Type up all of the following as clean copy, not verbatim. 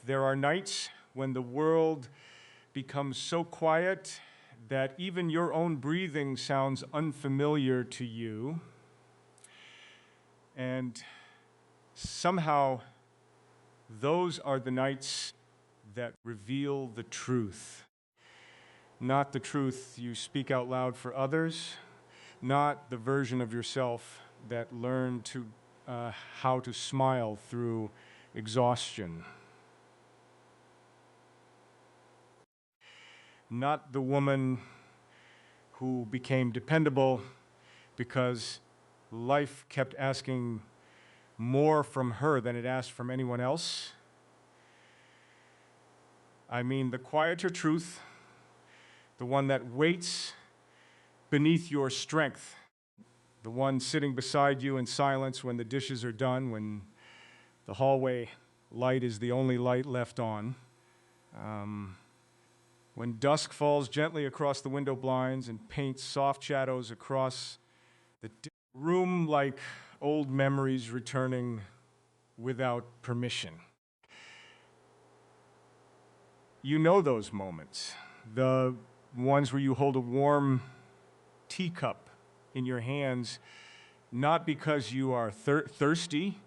There are nights when the world becomes so quiet that even your own breathing sounds unfamiliar to you. And somehow, those are the nights that reveal the truth. Not the truth you speak out loud for others, not the version of yourself that learned how to smile through exhaustion. Not the woman who became dependable because life kept asking more from her than it asked from anyone else. I mean the quieter truth, the one that waits beneath your strength, the one sitting beside you in silence when the dishes are done, when the hallway light is the only light left on, when dusk falls gently across the window blinds and paints soft shadows across the room like old memories returning without permission. You know those moments, the ones where you hold a warm teacup in your hands, not because you are thirsty,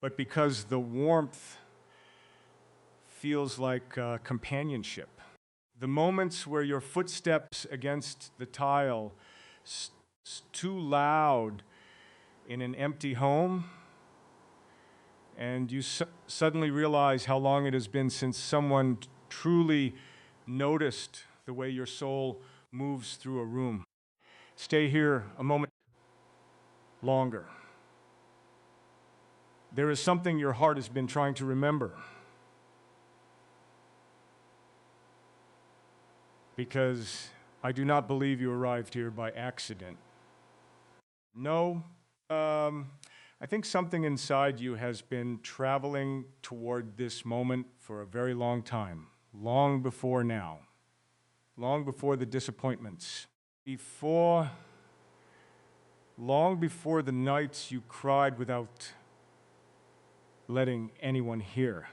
but because the warmth feels like companionship. The moments where your footsteps against the tile too loud in an empty home, and you suddenly realize how long it has been since someone truly noticed the way your soul moves through a room. Stay here a moment longer. There is something your heart has been trying to remember. Because I do not believe you arrived here by accident. No, I think something inside you has been traveling toward this moment for a very long time, long before now, long before the disappointments, long before the nights you cried without letting anyone hear.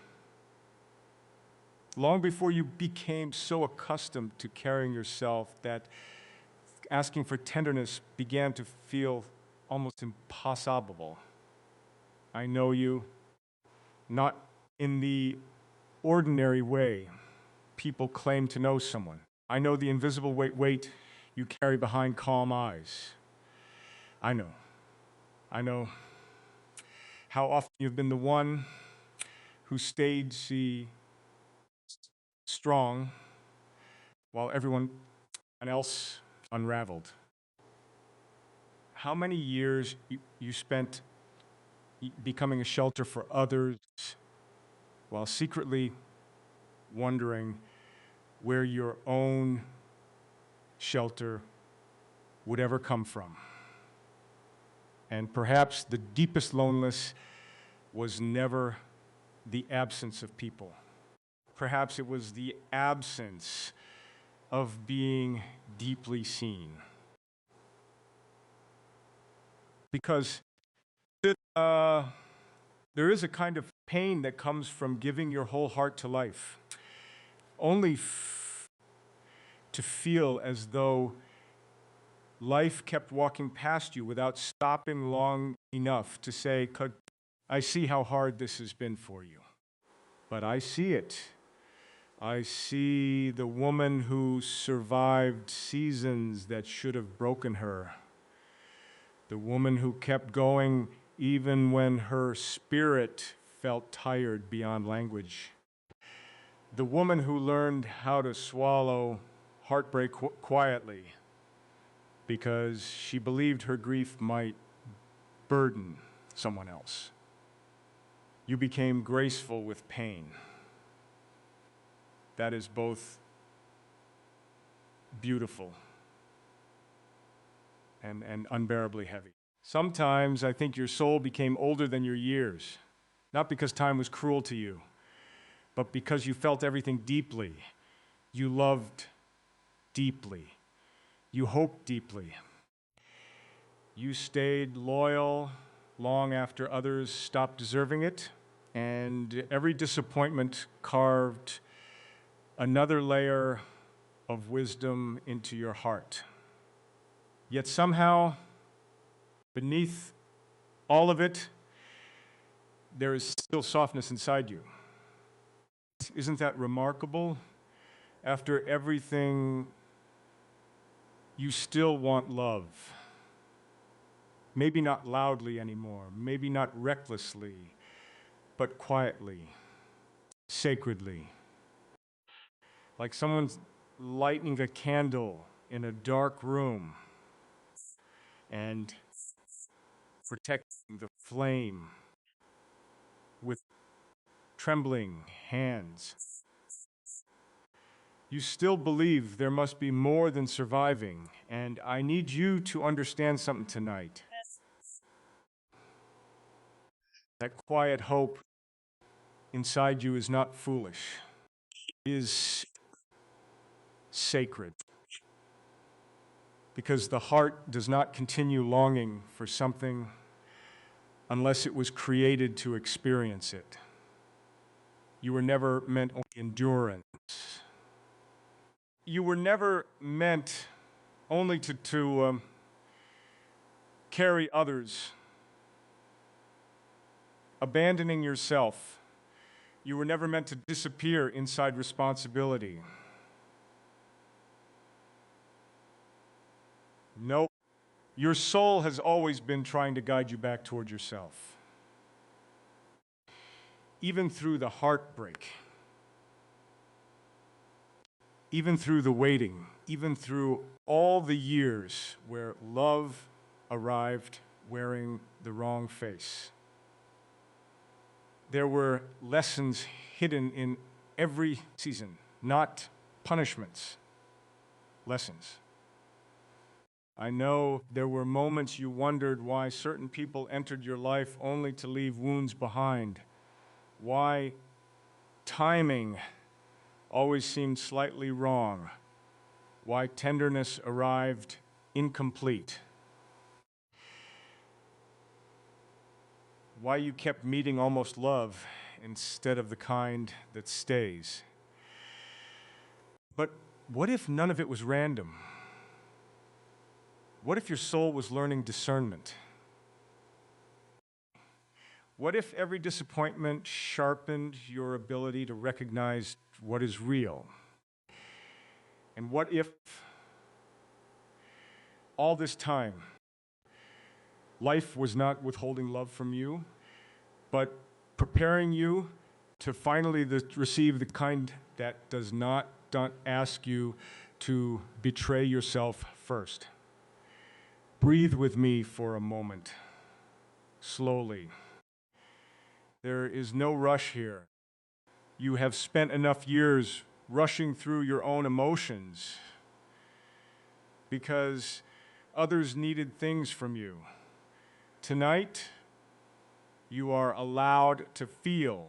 Long before you became so accustomed to carrying yourself that asking for tenderness began to feel almost impossible. I know you, not in the ordinary way people claim to know someone. I know the invisible weight you carry behind calm eyes. I know how often you've been the one who stayed strong while everyone else unraveled. How many years you spent becoming a shelter for others while secretly wondering where your own shelter would ever come from. And perhaps the deepest loneliness was never the absence of people. Perhaps it was the absence of being deeply seen. Because there is a kind of pain that comes from giving your whole heart to life, only to feel as though life kept walking past you without stopping long enough to say, I see how hard this has been for you, but I see it. I see the woman who survived seasons that should have broken her. The woman who kept going even when her spirit felt tired beyond language. The woman who learned how to swallow heartbreak quietly because she believed her grief might burden someone else. You became graceful with pain. That is both beautiful and unbearably heavy. Sometimes I think your soul became older than your years, not because time was cruel to you, but because you felt everything deeply. You loved deeply. You hoped deeply. You stayed loyal long after others stopped deserving it. and every disappointment carved another layer of wisdom into your heart. Yet somehow, beneath all of it, there is still softness inside you. Isn't that remarkable? After everything, you still want love. Maybe not loudly anymore, maybe not recklessly, but quietly, sacredly. Like someone's lighting a candle in a dark room and protecting the flame with trembling hands. You still believe there must be more than surviving, and I need you to understand something tonight. That quiet hope inside you is not foolish, it is sacred. Because the heart does not continue longing for something unless it was created to experience it. You were never meant only endurance. You were never meant only to carry others, abandoning yourself. You were never meant to disappear inside responsibility. Nope. Your soul has always been trying to guide you back toward yourself. Even through the heartbreak, even through the waiting, even through all the years where love arrived wearing the wrong face. There were lessons hidden in every season, not punishments, lessons. I know there were moments you wondered why certain people entered your life only to leave wounds behind, why timing always seemed slightly wrong, why tenderness arrived incomplete, why you kept meeting almost love instead of the kind that stays. But what if none of it was random? What if your soul was learning discernment? What if every disappointment sharpened your ability to recognize what is real? And what if all this time, life was not withholding love from you, but preparing you to finally receive the kind that does not ask you to betray yourself first? Breathe with me for a moment, slowly. There is no rush here. You have spent enough years rushing through your own emotions because others needed things from you. Tonight, you are allowed to feel,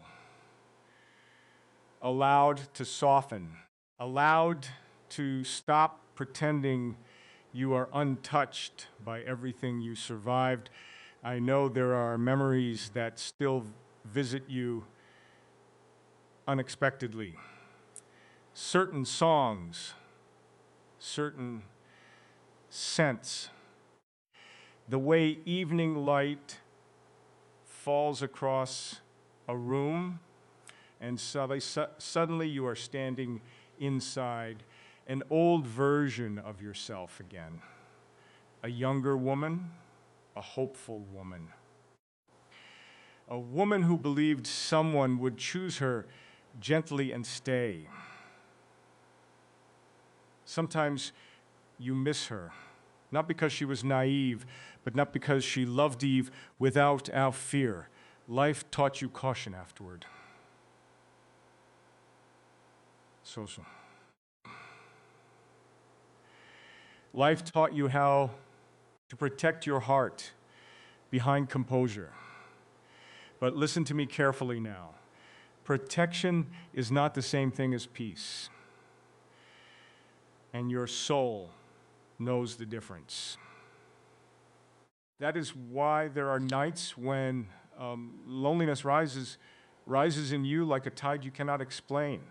allowed to soften, allowed to stop pretending you are untouched by everything you survived. I know there are memories that still visit you unexpectedly. Certain songs, certain scents, the way evening light falls across a room and suddenly you are standing inside an old version of yourself again. A younger woman, a hopeful woman. A woman who believed someone would choose her gently and stay. Sometimes you miss her, not because she was naive, but not because she loved Eve without our fear. Life taught you caution afterward. So. Life taught you how to protect your heart behind composure. But listen to me carefully now. Protection is not the same thing as peace. And your soul knows the difference. That is why there are nights when loneliness rises rises in you like a tide you cannot explain.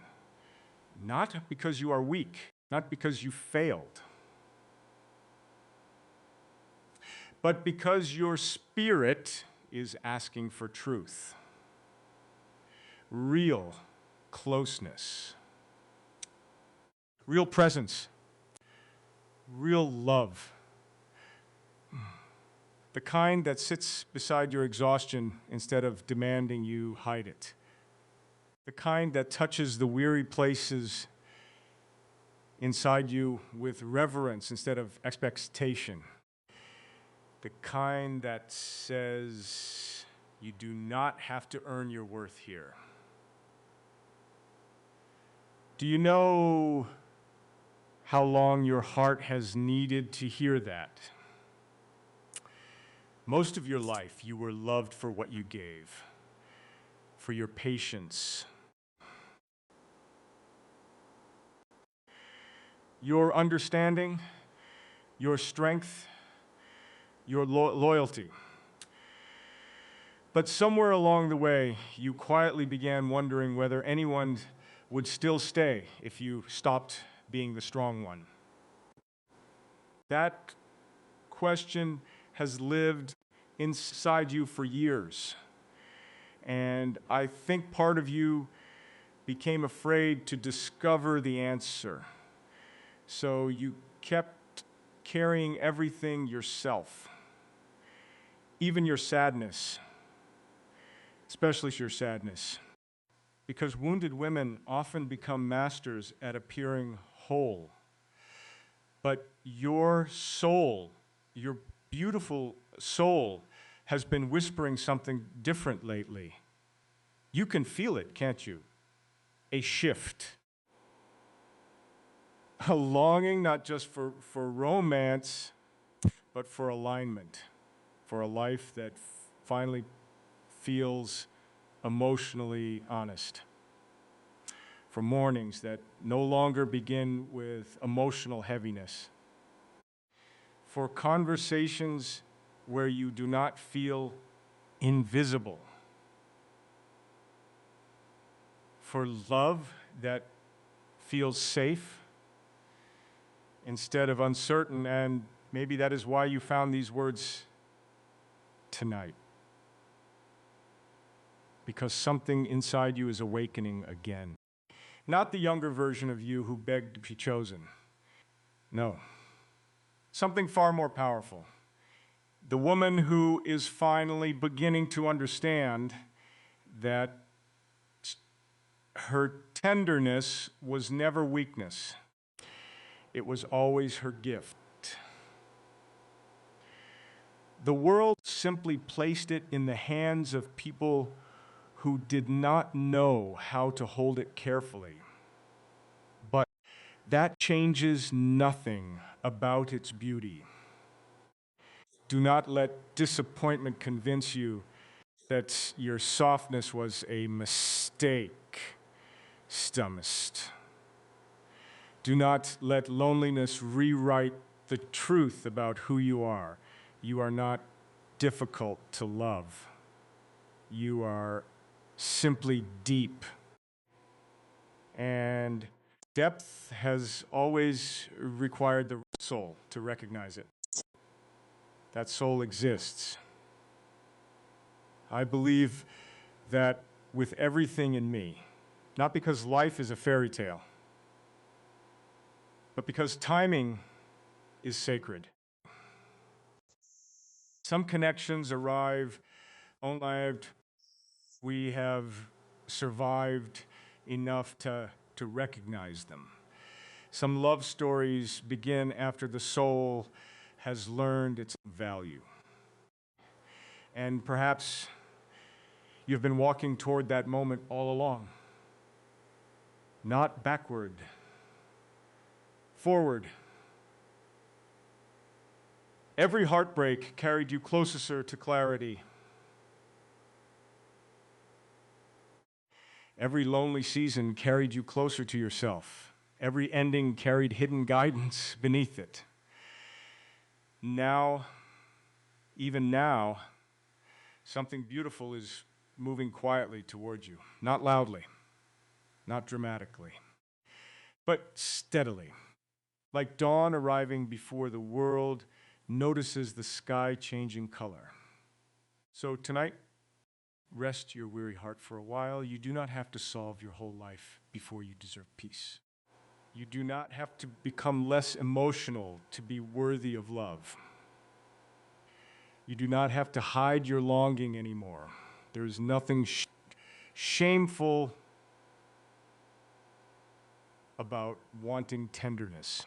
Not because you are weak, not because you failed, but because your spirit is asking for truth, real closeness, real presence, real love. The kind that sits beside your exhaustion instead of demanding you hide it. The kind that touches the weary places inside you with reverence instead of expectation. The kind that says you do not have to earn your worth here. Do you know how long your heart has needed to hear that? Most of your life, you were loved for what you gave, for your patience, your understanding, your strength, your loyalty. But somewhere along the way, you quietly began wondering whether anyone would still stay if you stopped being the strong one. That question has lived inside you for years. And I think part of you became afraid to discover the answer. So you kept carrying everything yourself, even your sadness, especially your sadness. Because wounded women often become masters at appearing whole. But your soul, your beautiful soul, has been whispering something different lately. You can feel it, can't you? A shift. A longing not just for romance, but for alignment, for a life that finally feels emotionally honest, for mornings that no longer begin with emotional heaviness, for conversations where you do not feel invisible, for love that feels safe instead of uncertain, and maybe that is why you found these words tonight. Because something inside you is awakening again. Not the younger version of you who begged to be chosen. No. Something far more powerful. The woman who is finally beginning to understand that her tenderness was never weakness. It was always her gift. The world simply placed it in the hands of people who did not know how to hold it carefully. But that changes nothing about its beauty. Do not let disappointment convince you that your softness was a mistake, stummist. Do not let loneliness rewrite the truth about who you are. You are not difficult to love. You are simply deep. And depth has always required the soul to recognize it. That soul exists. I believe that with everything in me, not because life is a fairy tale, but because timing is sacred. Some connections arrive only we have survived enough to recognize them. Some love stories begin after the soul has learned its value. And perhaps you've been walking toward that moment all along. Not backward, forward. Every heartbreak carried you closer to clarity. Every lonely season carried you closer to yourself. Every ending carried hidden guidance beneath it. Now, even now, something beautiful is moving quietly towards you, not loudly, not dramatically, but steadily, like dawn arriving before the world notices the sky changing color. So tonight, rest your weary heart for a while. You do not have to solve your whole life before you deserve peace. You do not have to become less emotional to be worthy of love. You do not have to hide your longing anymore. There is nothing shameful about wanting tenderness.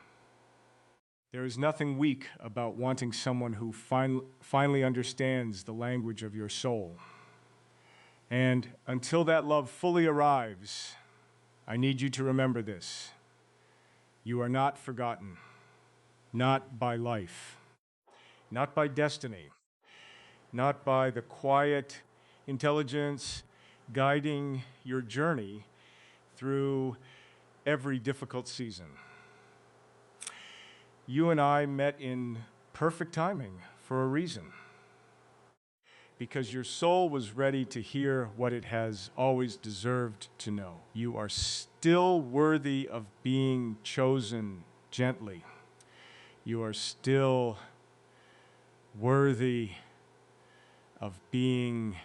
There is nothing weak about wanting someone who finally understands the language of your soul. And until that love fully arrives, I need you to remember this. You are not forgotten, not by life, not by destiny, not by the quiet intelligence guiding your journey through every difficult season. You and I met in perfect timing for a reason, because your soul was ready to hear what it has always deserved to know. You are still worthy of being chosen gently. You are still worthy of being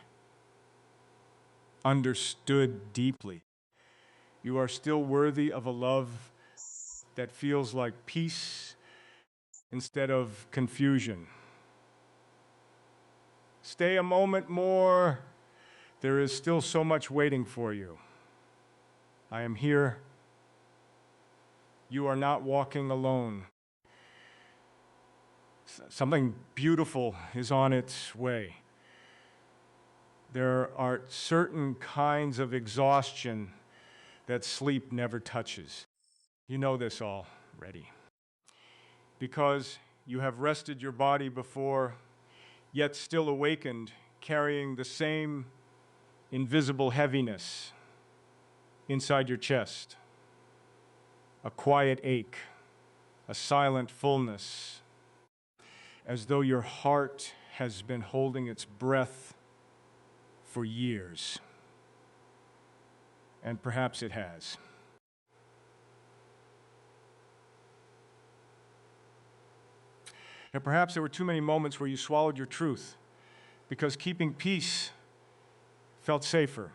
understood deeply. You are still worthy of a love that feels like peace instead of confusion. Stay a moment more. There is still so much waiting for you. I am here. You are not walking alone. Something beautiful is on its way. There are certain kinds of exhaustion that sleep never touches. You know this already. Because you have rested your body before, yet still awakened, carrying the same invisible heaviness inside your chest. A quiet ache, a silent fullness, as though your heart has been holding its breath for years. And perhaps it has. And perhaps there were too many moments where you swallowed your truth because keeping peace felt safer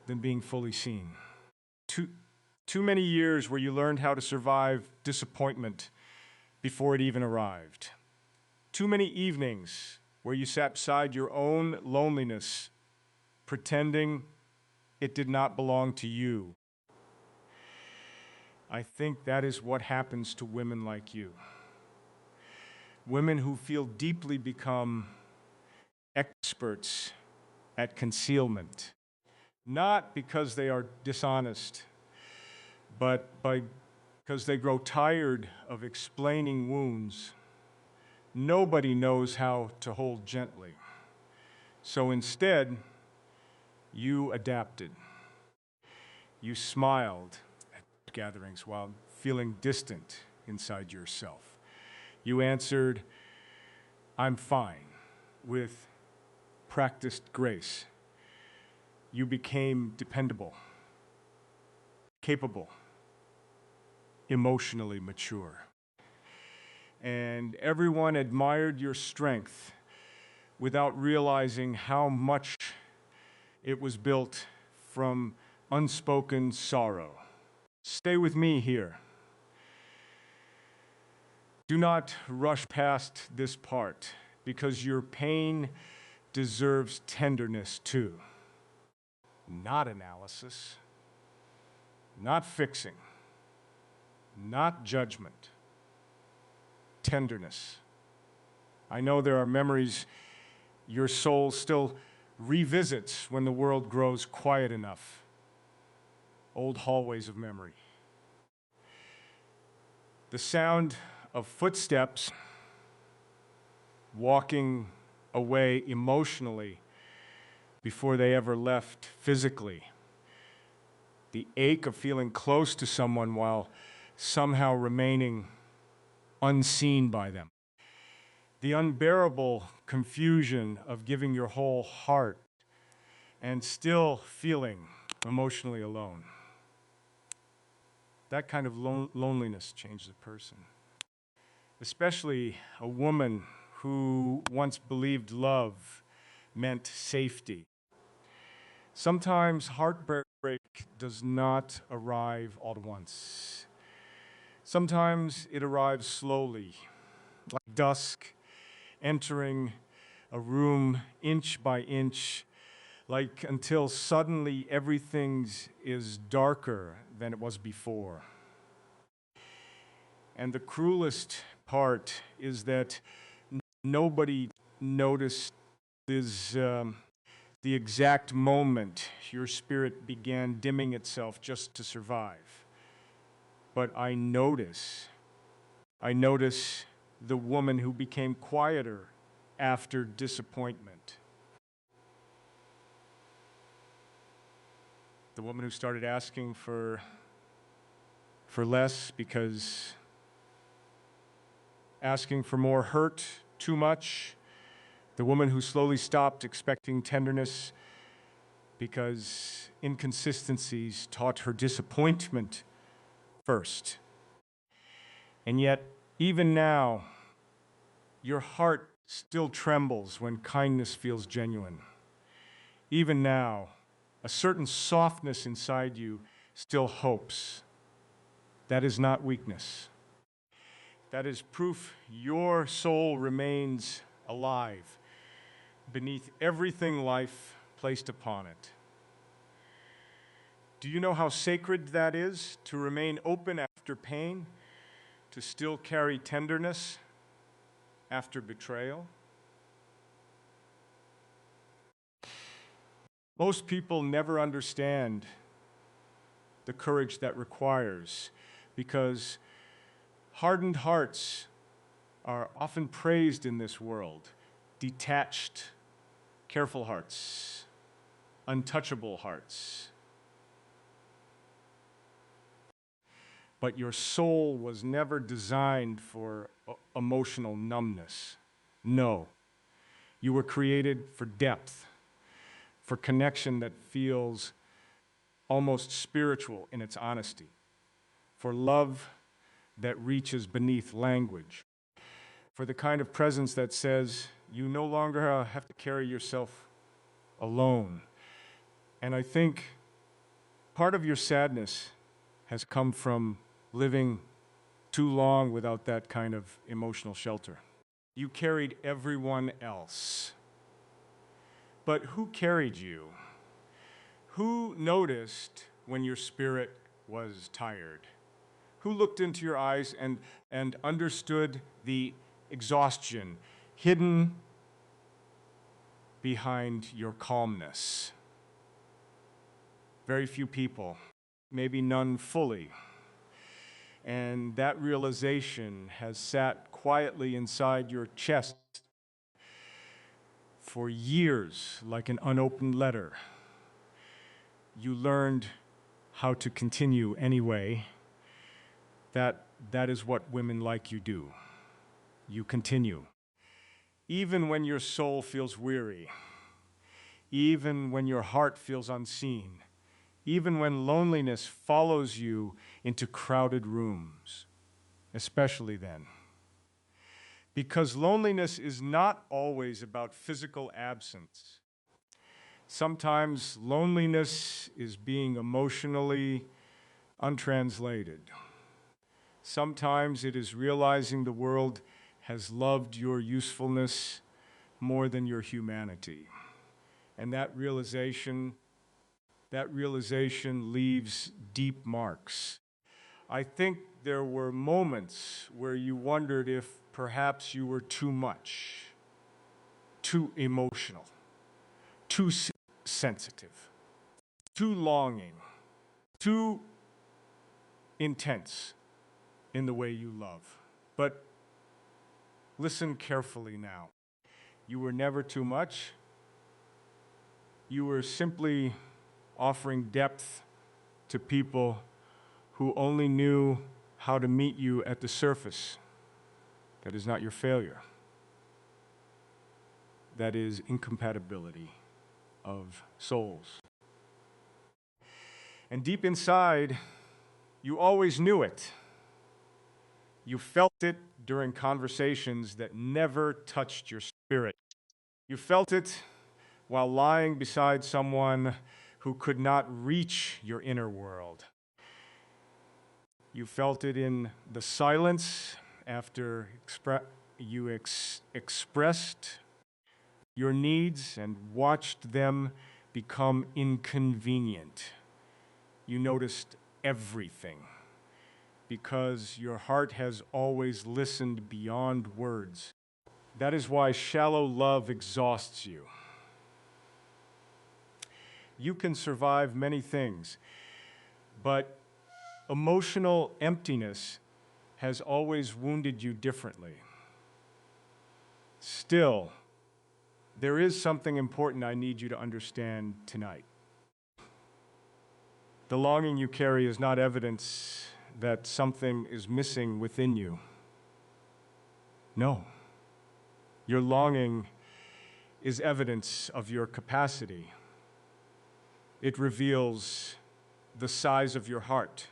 than being fully seen. Too many years where you learned how to survive disappointment before it even arrived. Too many evenings where you sat beside your own loneliness, pretending it did not belong to you. I think that is what happens to women like you. Women who feel deeply become experts at concealment, not because they are dishonest, but because they grow tired of explaining wounds. Nobody knows how to hold gently. So instead, you adapted. You smiled at gatherings while feeling distant inside yourself. You answered, "I'm fine," with practiced grace. You became dependable, capable, emotionally mature. And everyone admired your strength without realizing how much it was built from unspoken sorrow. Stay with me here. Do not rush past this part, because your pain deserves tenderness too. Not analysis, not fixing, not judgment. Tenderness. I know there are memories your soul still revisits when the world grows quiet enough. Old hallways of memory. The sound of footsteps walking away emotionally before they ever left physically. The ache of feeling close to someone while somehow remaining unseen by them. The unbearable confusion of giving your whole heart and still feeling emotionally alone. That kind of loneliness changes a person, especially a woman who once believed love meant safety. Sometimes heartbreak does not arrive all at once. Sometimes it arrives slowly, like dusk entering a room inch by inch, like until suddenly everything is darker than it was before. And the cruelest part is that nobody noticed the exact moment your spirit began dimming itself just to survive. But I notice the woman who became quieter after disappointment. The woman who started asking for less because asking for more hurt too much. The woman who slowly stopped expecting tenderness because inconsistencies taught her disappointment first. And yet, even now, your heart still trembles when kindness feels genuine. Even now, a certain softness inside you still hopes. That is not weakness. That is proof your soul remains alive beneath everything life placed upon it. Do you know how sacred that is, to remain open after pain, to still carry tenderness after betrayal? Most people never understand the courage that requires, because hardened hearts are often praised in this world. Detached, careful hearts, untouchable hearts. But your soul was never designed for emotional numbness. No. You were created for depth, for connection that feels almost spiritual in its honesty, for love that reaches beneath language, for the kind of presence that says you no longer have to carry yourself alone. And I think part of your sadness has come from living too long without that kind of emotional shelter. You carried everyone else. But who carried you? Who noticed when your spirit was tired? Who looked into your eyes and understood the exhaustion hidden behind your calmness? Very few people, maybe none fully. And that realization has sat quietly inside your chest for years, like an unopened letter. You learned how to continue anyway. That is what women like you do. You continue. Even when your soul feels weary, even when your heart feels unseen, even when loneliness follows you into crowded rooms, especially then. Because loneliness is not always about physical absence. Sometimes loneliness is being emotionally untranslated. Sometimes it is realizing the world has loved your usefulness more than your humanity. And that realization leaves deep marks. I think there were moments where you wondered if perhaps you were too much, too emotional, too sensitive, too longing, too intense in the way you love. But listen carefully now. You were never too much. You were simply offering depth to people who only knew how to meet you at the surface. That is not your failure. That is incompatibility of souls. And deep inside, you always knew it. You felt it during conversations that never touched your spirit. You felt it while lying beside someone who could not reach your inner world. You felt it in the silence after you expressed your needs and watched them become inconvenient. You noticed everything because your heart has always listened beyond words. That is why shallow love exhausts you. You can survive many things, but emotional emptiness has always wounded you differently. Still, there is something important I need you to understand tonight. The longing you carry is not evidence that something is missing within you. No. Your longing is evidence of your capacity. It reveals the size of your heart,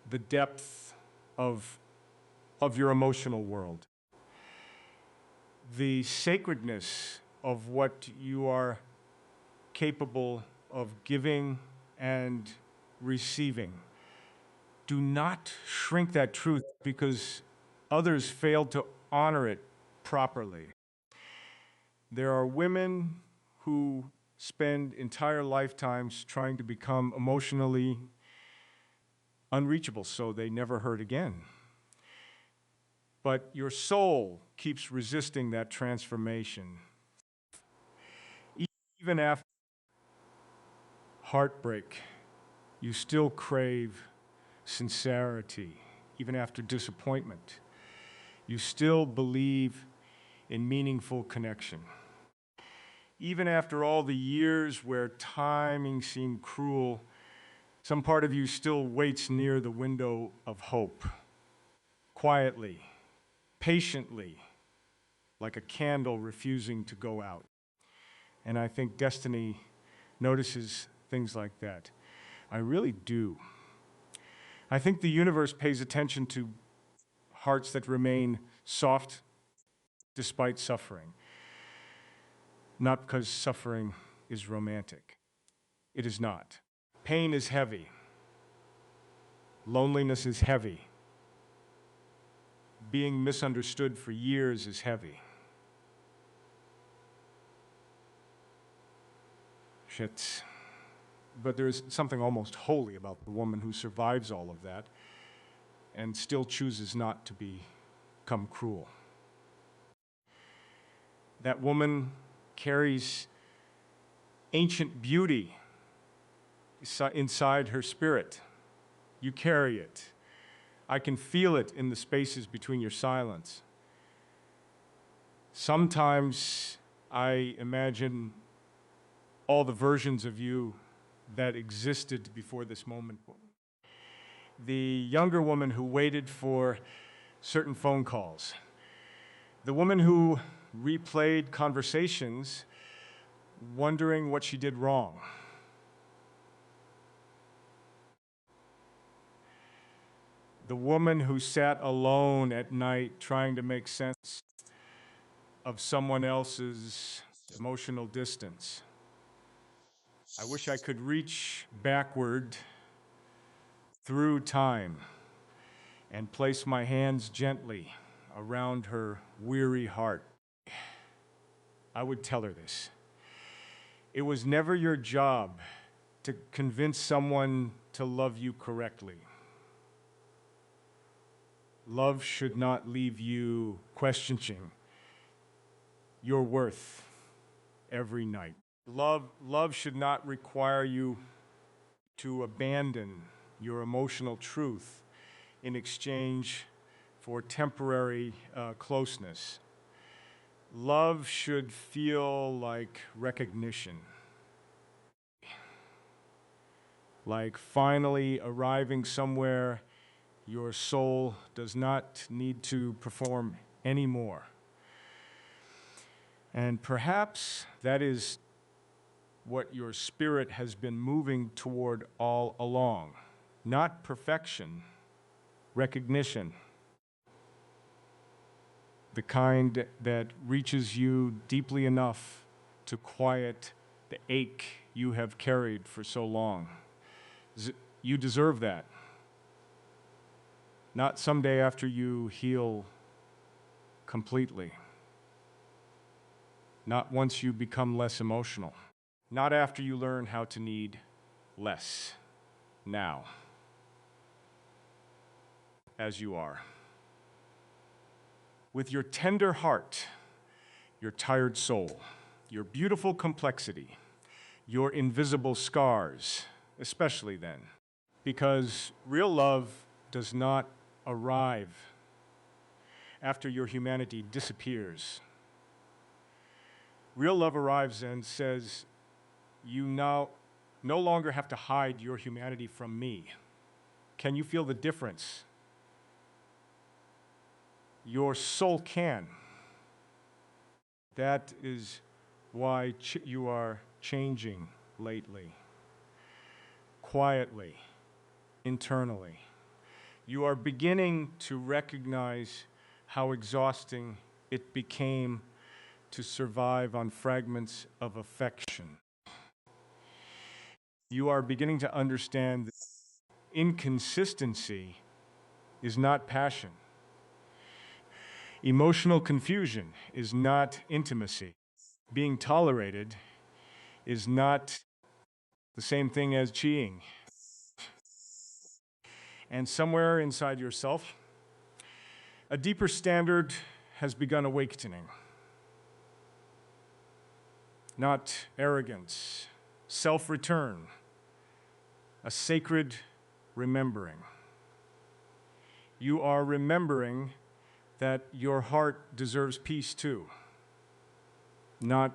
the depth of your emotional world, the sacredness of what you are capable of giving and receiving. Do not shrink that truth because others failed to honor it properly. There are women who spend entire lifetimes trying to become emotionally unreachable so they never hurt again. But your soul keeps resisting that transformation. Even after heartbreak, you still crave sincerity. Even after disappointment, you still believe in meaningful connection. Even after all the years where timing seemed cruel, some part of you still waits near the window of hope, quietly, patiently, like a candle refusing to go out. And I think destiny notices things like that. I really do. I think the universe pays attention to hearts that remain soft despite suffering. Not because suffering is romantic. It is not. Pain is heavy. Loneliness is heavy. Being misunderstood for years is heavy. Shit. But there's something almost holy about the woman who survives all of that and still chooses not to become cruel. That woman carries ancient beauty inside her spirit. You carry it. I can feel it in the spaces between your silence. Sometimes I imagine all the versions of you that existed before this moment. The younger woman who waited for certain phone calls. The woman who replayed conversations wondering what she did wrong. The woman who sat alone at night trying to make sense of someone else's emotional distance. I wish I could reach backward through time and place my hands gently around her weary heart. I would tell her this. It was never your job to convince someone to love you correctly. Love should not leave you questioning your worth every night. Love should not require you to abandon your emotional truth in exchange for temporary closeness. Love should feel like recognition, like finally arriving somewhere your soul does not need to perform anymore. And perhaps that is what your spirit has been moving toward all along. Not perfection, recognition. The kind that reaches you deeply enough to quiet the ache you have carried for so long. You deserve that. Not someday after you heal completely. Not once you become less emotional. Not after you learn how to need less. Now. As you are. With your tender heart, your tired soul, your beautiful complexity, your invisible scars, especially then. Because real love does not arrive after your humanity disappears. Real love arrives and says, you now no longer have to hide your humanity from me. Can you feel the difference? Your soul can. That is why you are changing lately. Quietly, internally. You are beginning to recognize how exhausting it became to survive on fragments of affection. You are beginning to understand that inconsistency is not passion. Emotional confusion is not intimacy. Being tolerated is not the same thing as cheating. And somewhere inside yourself, a deeper standard has begun awakening. Not arrogance, self-return, a sacred remembering. You are remembering that your heart deserves peace too, not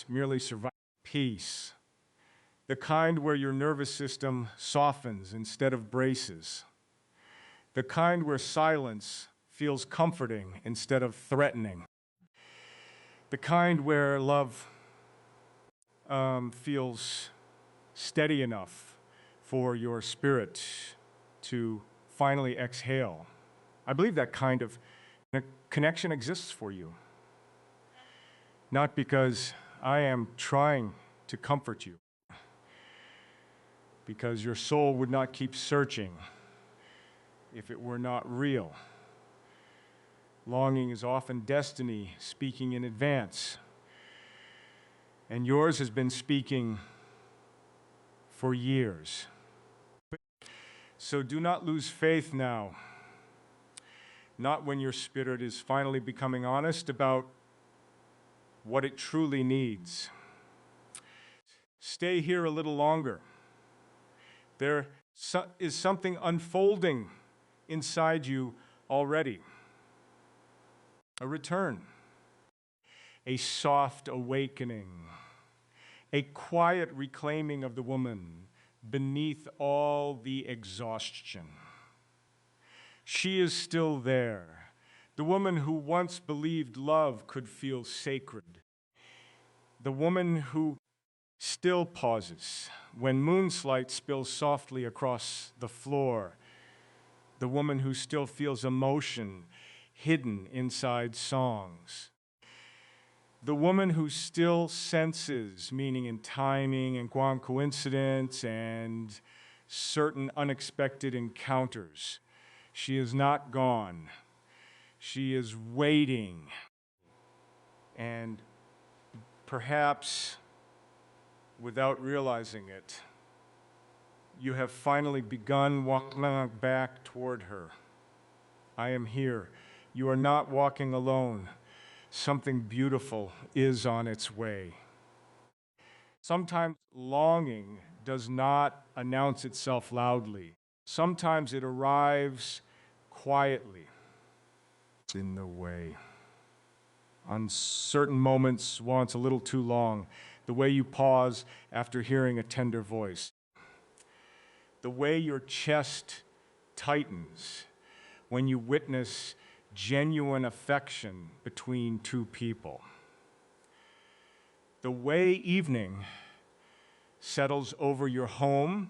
merely survive. Peace, the kind where your nervous system softens instead of braces, the kind where silence feels comforting instead of threatening, the kind where love feels steady enough for your spirit to finally exhale. I believe that kind of connection exists for you. Not because I am trying to comfort you, because your soul would not keep searching if it were not real. Longing is often destiny speaking in advance, and yours has been speaking for years. So do not lose faith now. Not when your spirit is finally becoming honest about what it truly needs. Stay here a little longer. There is something unfolding inside you already. A return, a soft awakening, a quiet reclaiming of the woman beneath all the exhaustion. She is still there, the woman who once believed love could feel sacred, the woman who still pauses when moonlight spills softly across the floor, the woman who still feels emotion hidden inside songs, the woman who still senses meaning in timing and coincidence and certain unexpected encounters. She is not gone. She is waiting. And perhaps without realizing it, you have finally begun walking back toward her. I am here. You are not walking alone. Something beautiful is on its way. Sometimes longing does not announce itself loudly. Sometimes it arrives quietly. It's in the way. On certain moments, once a little too long, the way you pause after hearing a tender voice. The way your chest tightens when you witness genuine affection between two people. The way evening settles over your home,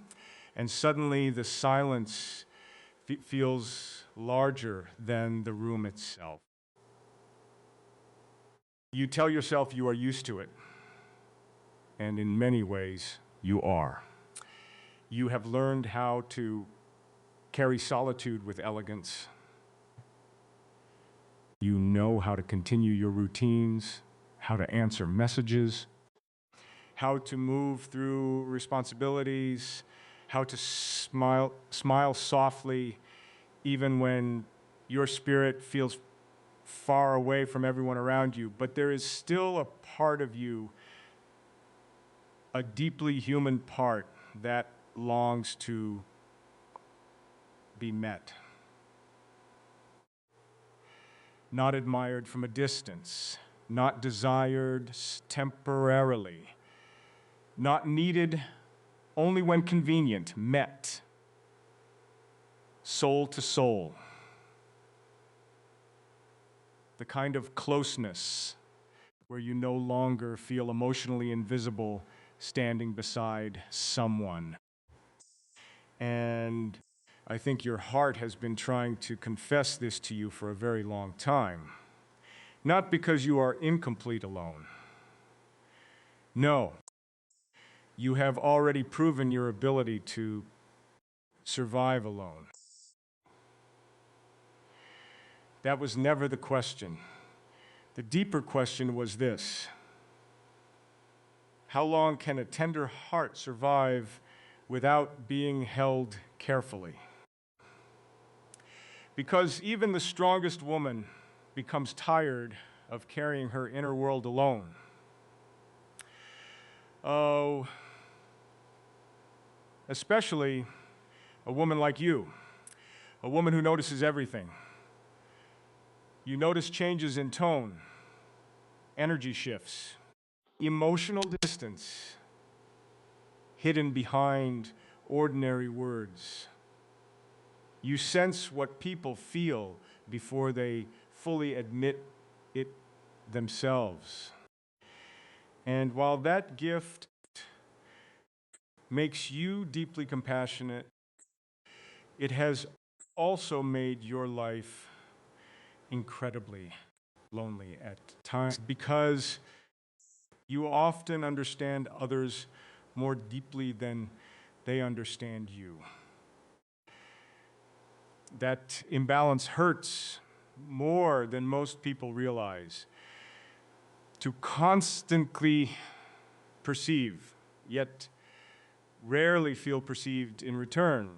and suddenly the silence feels larger than the room itself. You tell yourself you are used to it, and in many ways, you are. You have learned how to carry solitude with elegance. You know how to continue your routines, how to answer messages, how to move through responsibilities, how to smile softly even when your spirit feels far away from everyone around you. But there is still a part of you, a deeply human part, that longs to be met. Not admired from a distance, not desired temporarily, not needed only when convenient, met, soul to soul. The kind of closeness where you no longer feel emotionally invisible standing beside someone. And I think your heart has been trying to confess this to you for a very long time. Not because you are incomplete alone. No. You have already proven your ability to survive alone. That was never the question. The deeper question was this: how long can a tender heart survive without being held carefully? Because even the strongest woman becomes tired of carrying her inner world alone. Oh, especially a woman like you, a woman who notices everything. You notice changes in tone, energy shifts, emotional distance hidden behind ordinary words. You sense what people feel before they fully admit it themselves. And while that gift makes you deeply compassionate, it has also made your life incredibly lonely at times, because you often understand others more deeply than they understand you. That imbalance hurts more than most people realize. To constantly perceive, yet rarely feel perceived in return.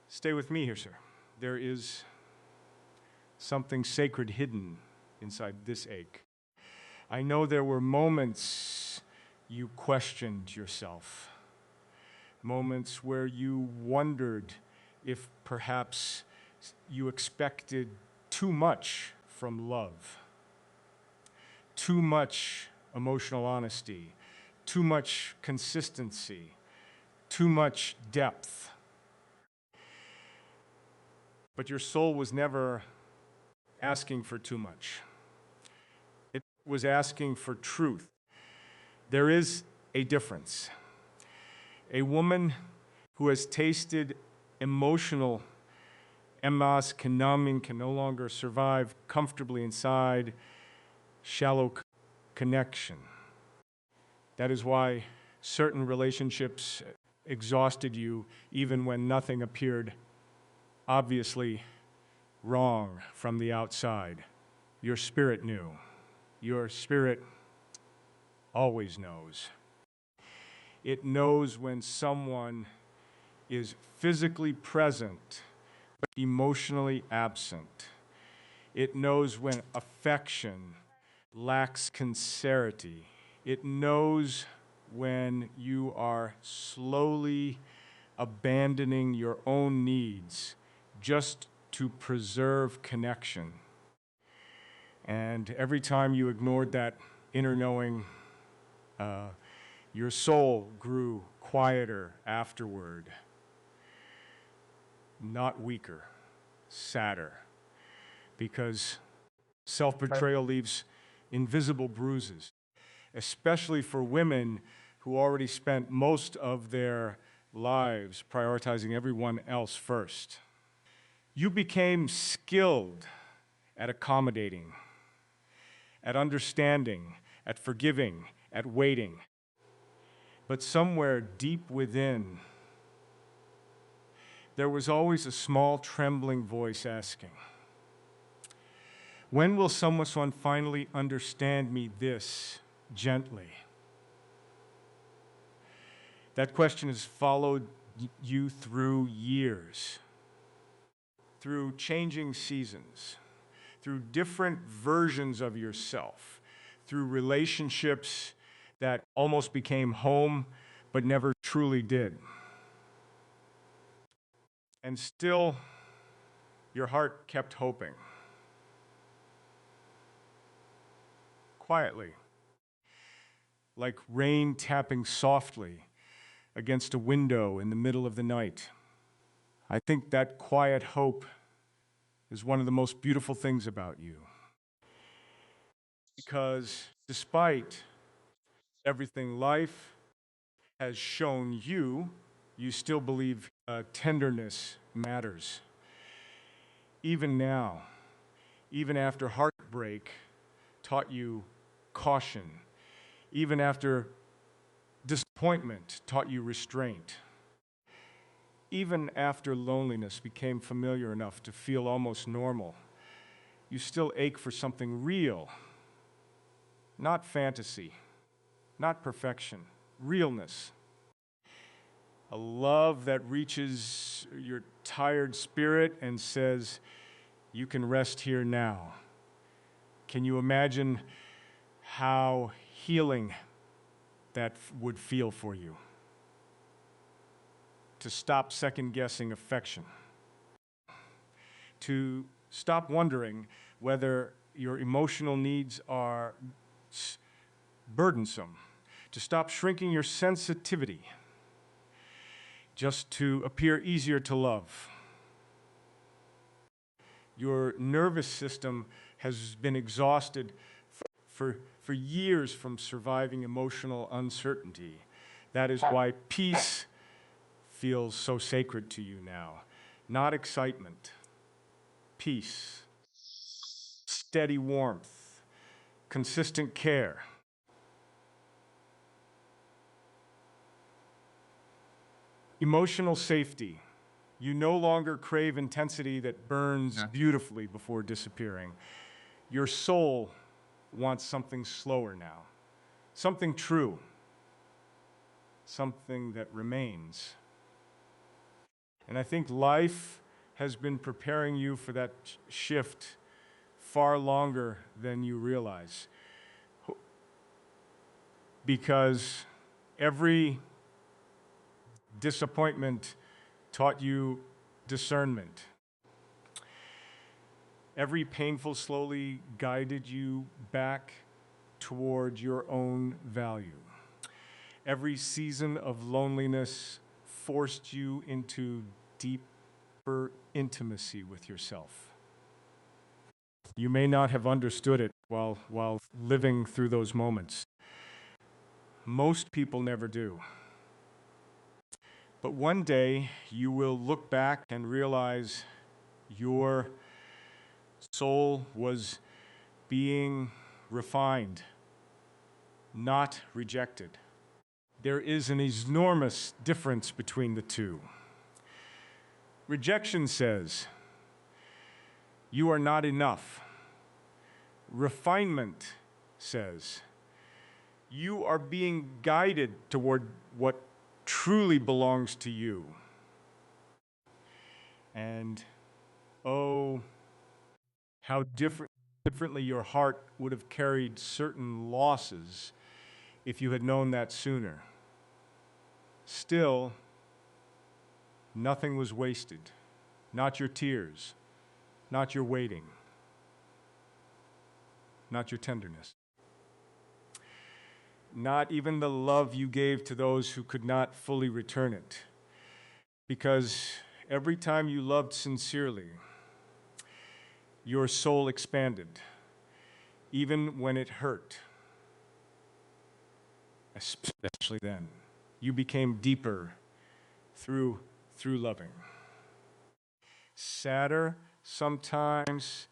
Stay with me here, sir. There is something sacred hidden inside this ache. I know there were moments you questioned yourself, moments where you wondered if perhaps you expected too much from love, too much emotional honesty, too much consistency, too much depth. But your soul was never asking for too much. It was asking for truth. There is a difference. A woman who has tasted emotional emas numbing can no longer survive comfortably inside shallow connection. That is why certain relationships exhausted you even when nothing appeared obviously wrong from the outside. Your spirit knew. Your spirit always knows. It knows when someone is physically present but emotionally absent. It knows when affection lacks sincerity. It knows when you are slowly abandoning your own needs just to preserve connection. And every time you ignored that inner knowing, your soul grew quieter afterward, not weaker, sadder, because self-betrayal leaves invisible bruises, especially for women who already spent most of their lives prioritizing everyone else first. You became skilled at accommodating, at understanding, at forgiving, at waiting. But somewhere deep within, there was always a small trembling voice asking, when will someone finally understand me this gently? That question has followed you through years, through changing seasons, through different versions of yourself, through relationships that almost became home but never truly did. And still, your heart kept hoping. Quietly, like rain tapping softly against a window in the middle of the night. I think that quiet hope is one of the most beautiful things about you. Because despite everything life has shown you, you still believe tenderness matters. Even now, even after heartbreak taught you caution, even after disappointment taught you restraint, even after loneliness became familiar enough to feel almost normal, you still ache for something real, not fantasy, not perfection, realness. A love that reaches your tired spirit and says, you can rest here now. Can you imagine how healing that would feel for you? To stop second-guessing affection. To stop wondering whether your emotional needs are burdensome. To stop shrinking your sensitivity just to appear easier to love. Your nervous system has been exhausted for years from surviving emotional uncertainty. That is why peace feels so sacred to you now. Not excitement, peace, steady warmth, consistent care. Emotional safety. You no longer crave intensity that burns beautifully before disappearing. Your soul wants something slower now, something true, something that remains. And I think life has been preparing you for that shift far longer than you realize. Because every disappointment taught you discernment. Every painful slowly guided you back toward your own value. Every season of loneliness forced you into deeper intimacy with yourself. You may not have understood it while living through those moments. Most people never do. But one day, you will look back and realize your soul was being refined, not rejected. There is an enormous difference between the two. Rejection says, you are not enough. Refinement says, you are being guided toward what truly belongs to you. And oh, how differently your heart would have carried certain losses if you had known that sooner. Still, nothing was wasted. Not your tears, not your waiting, not your tenderness. Not even the love you gave to those who could not fully return it. Because every time you loved sincerely, your soul expanded, even when it hurt. especially then. You became deeper through loving. Sadder sometimes,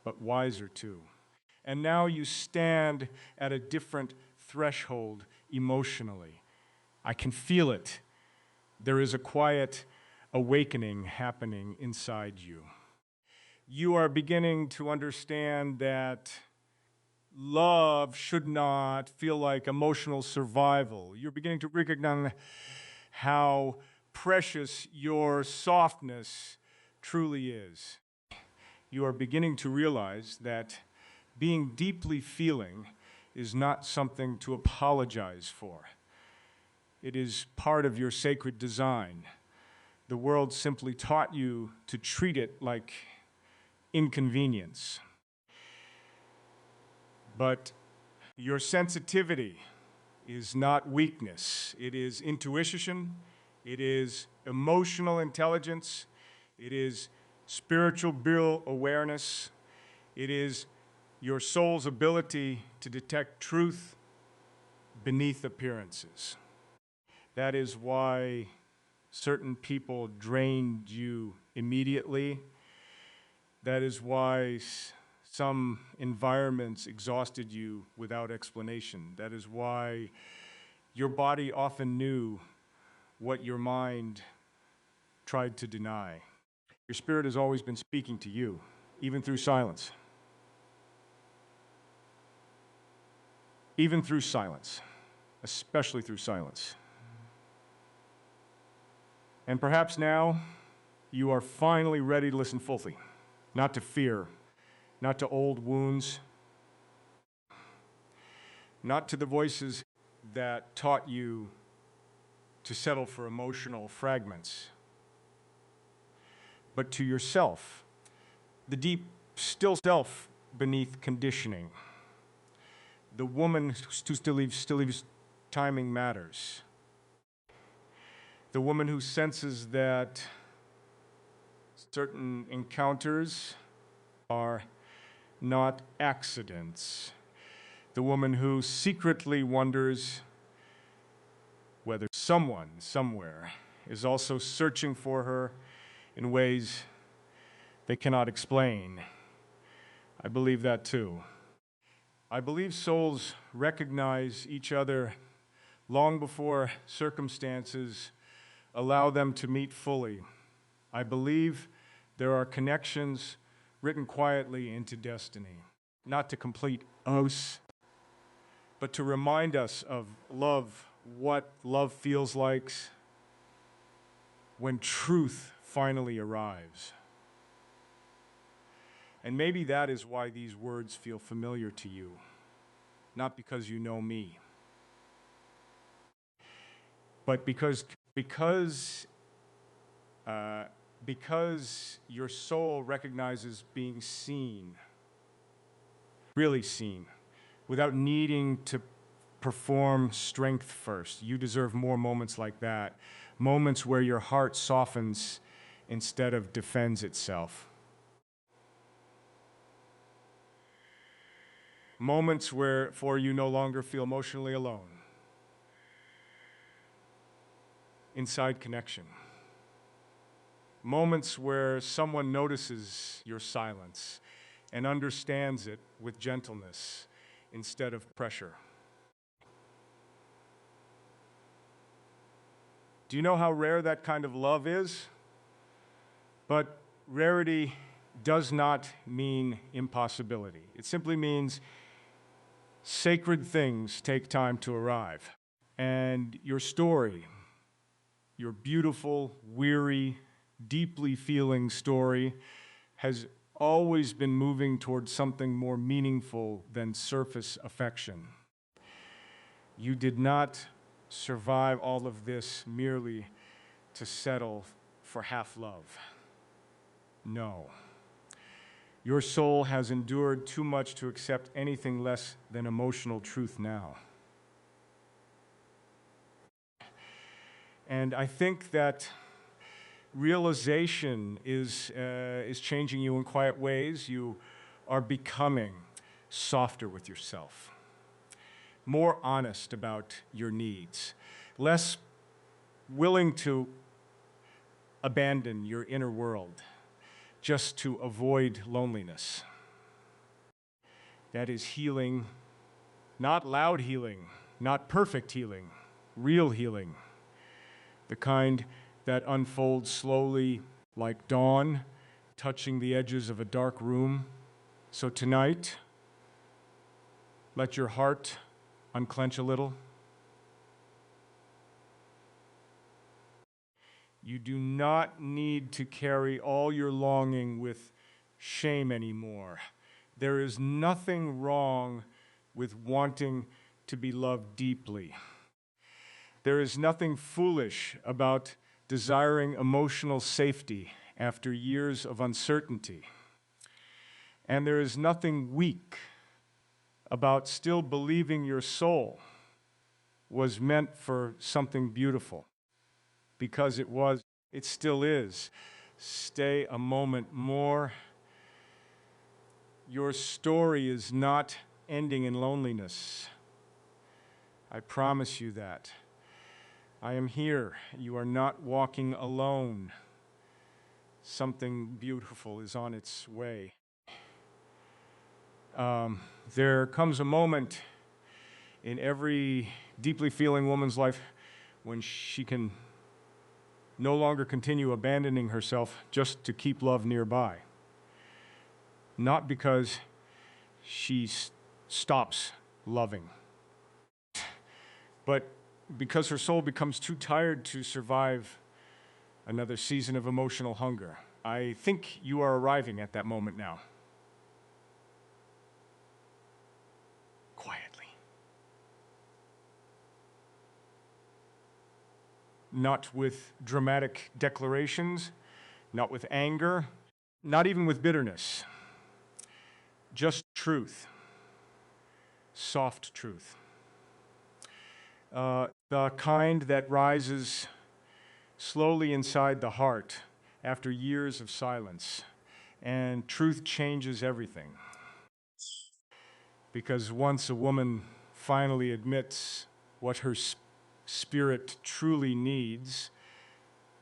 but wiser too. And now you stand at a different threshold emotionally. I can feel it. There is a quiet awakening happening inside you. You are beginning to understand that love should not feel like emotional survival. You're beginning to recognize how precious your softness truly is. You are beginning to realize that being deeply feeling is not something to apologize for. It is part of your sacred design. The world simply taught you to treat it like inconvenience. But your sensitivity is not weakness. It is intuition, it is emotional intelligence, it is spiritual awareness, it is your soul's ability to detect truth beneath appearances. That is why certain people drained you immediately. That is why some environments exhausted you without explanation. That is why your body often knew what your mind tried to deny. Your spirit has always been speaking to you, even through silence. Even through silence, especially through silence. And perhaps now you are finally ready to listen fully, not to fear, not to old wounds, not to the voices that taught you to settle for emotional fragments, but to yourself, the deep, still self beneath conditioning. The woman who still believes timing matters. The woman who senses that certain encounters are not accidents. The woman who secretly wonders whether someone, somewhere, is also searching for her in ways they cannot explain. I believe that too. I believe souls recognize each other long before circumstances allow them to meet fully. I believe there are connections written quietly into destiny, not to complete us, but to remind us of love, what love feels like when truth finally arrives. And maybe that is why these words feel familiar to you, not because you know me, but because your soul recognizes being seen, really seen, without needing to perform strength first. You deserve more moments like that, moments where your heart softens instead of defends itself. Moments where you no longer feel emotionally alone. Inside connection. Moments where someone notices your silence and understands it with gentleness instead of pressure. Do you know how rare that kind of love is? But rarity does not mean impossibility. It simply means sacred things take time to arrive. And your story, your beautiful, weary, deeply feeling story, has always been moving towards something more meaningful than surface affection. You did not survive all of this merely to settle for half love. No. Your soul has endured too much to accept anything less than emotional truth now. And I think that realization is changing you in quiet ways. You are becoming softer with yourself. more honest about your needs, less willing to abandon your inner world just to avoid loneliness. That is healing, not loud healing, not perfect healing, real healing, the kind that unfolds slowly like dawn, touching the edges of a dark room. So tonight, let your heart unclench a little. You do not need to carry all your longing with shame anymore. There is nothing wrong with wanting to be loved deeply. There is nothing foolish about desiring emotional safety after years of uncertainty. And there is nothing weak about still believing your soul was meant for something beautiful. Because it was, it still is. Stay a moment more. Your story is not ending in loneliness. I promise you that. I am here. You are not walking alone. Something beautiful is on its way. There comes a moment in every deeply feeling woman's life when she can no longer continue abandoning herself just to keep love nearby. Not because she stops loving, but because her soul becomes too tired to survive another season of emotional hunger. I think you are arriving at that moment now. Quietly. Not with dramatic declarations, not with anger, not even with bitterness. Just truth. Soft truth. The kind that rises slowly inside the heart after years of silence. And truth changes everything. Because once a woman finally admits what her spirit truly needs,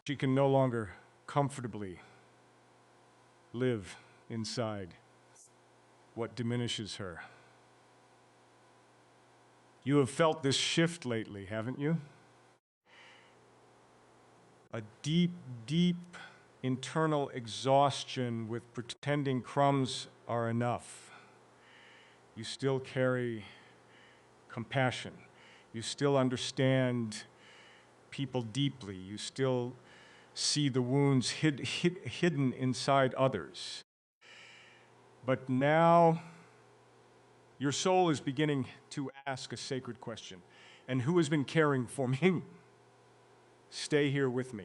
she can no longer comfortably live inside what diminishes her. You have felt this shift lately, haven't you? A deep, deep internal exhaustion with pretending crumbs are enough. You still carry compassion. You still understand people deeply. You still see the wounds hidden inside others. But now, your soul is beginning to ask a sacred question. And who has been caring for me? Stay here with me.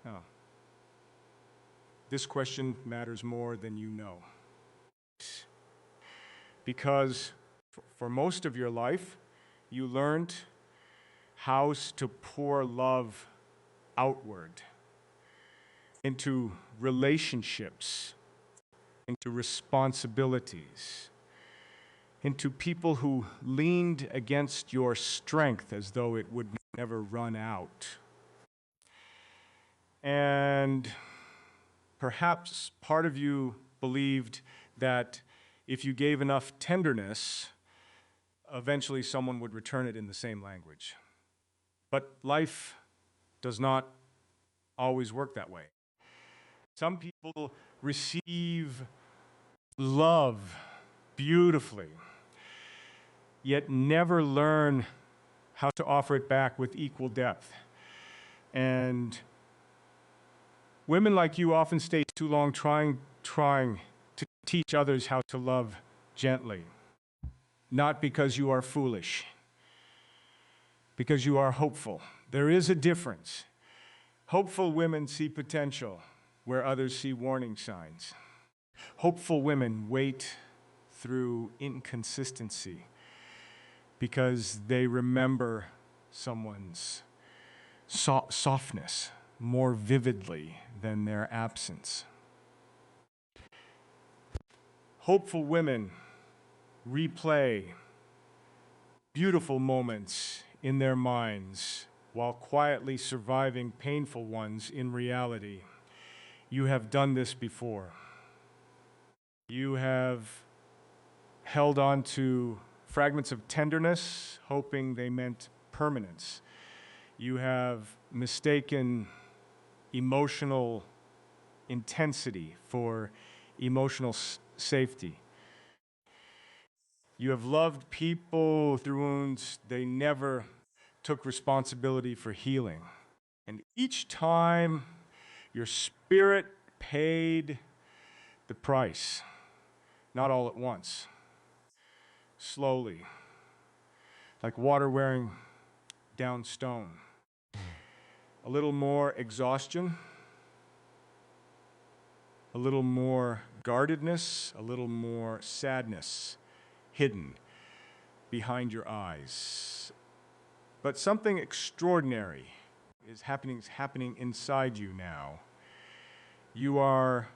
Oh. This question matters more than you know. Because for most of your life, you learned how to pour love outward into relationships, into responsibilities, into people who leaned against your strength as though it would never run out. And perhaps part of you believed that if you gave enough tenderness, eventually someone would return it in the same language. But life does not always work that way. Some people receive love beautifully, yet never learn how to offer it back with equal depth. And women like you often stay too long trying to teach others how to love gently. Not because you are foolish, because you are hopeful. There is a difference. Hopeful women see potential where others see warning signs. Hopeful women wait through inconsistency because they remember someone's softness more vividly than their absence. Hopeful women replay beautiful moments in their minds while quietly surviving painful ones in reality. You have done this before. You have held on to fragments of tenderness, hoping they meant permanence. You have mistaken emotional intensity for emotional safety. You have loved people through wounds they never took responsibility for healing. And each time your spirit paid the price, not all at once, slowly, like water wearing down stone. A little more exhaustion, a little more guardedness, a little more sadness hidden behind your eyes. But something extraordinary is happening inside you now. You are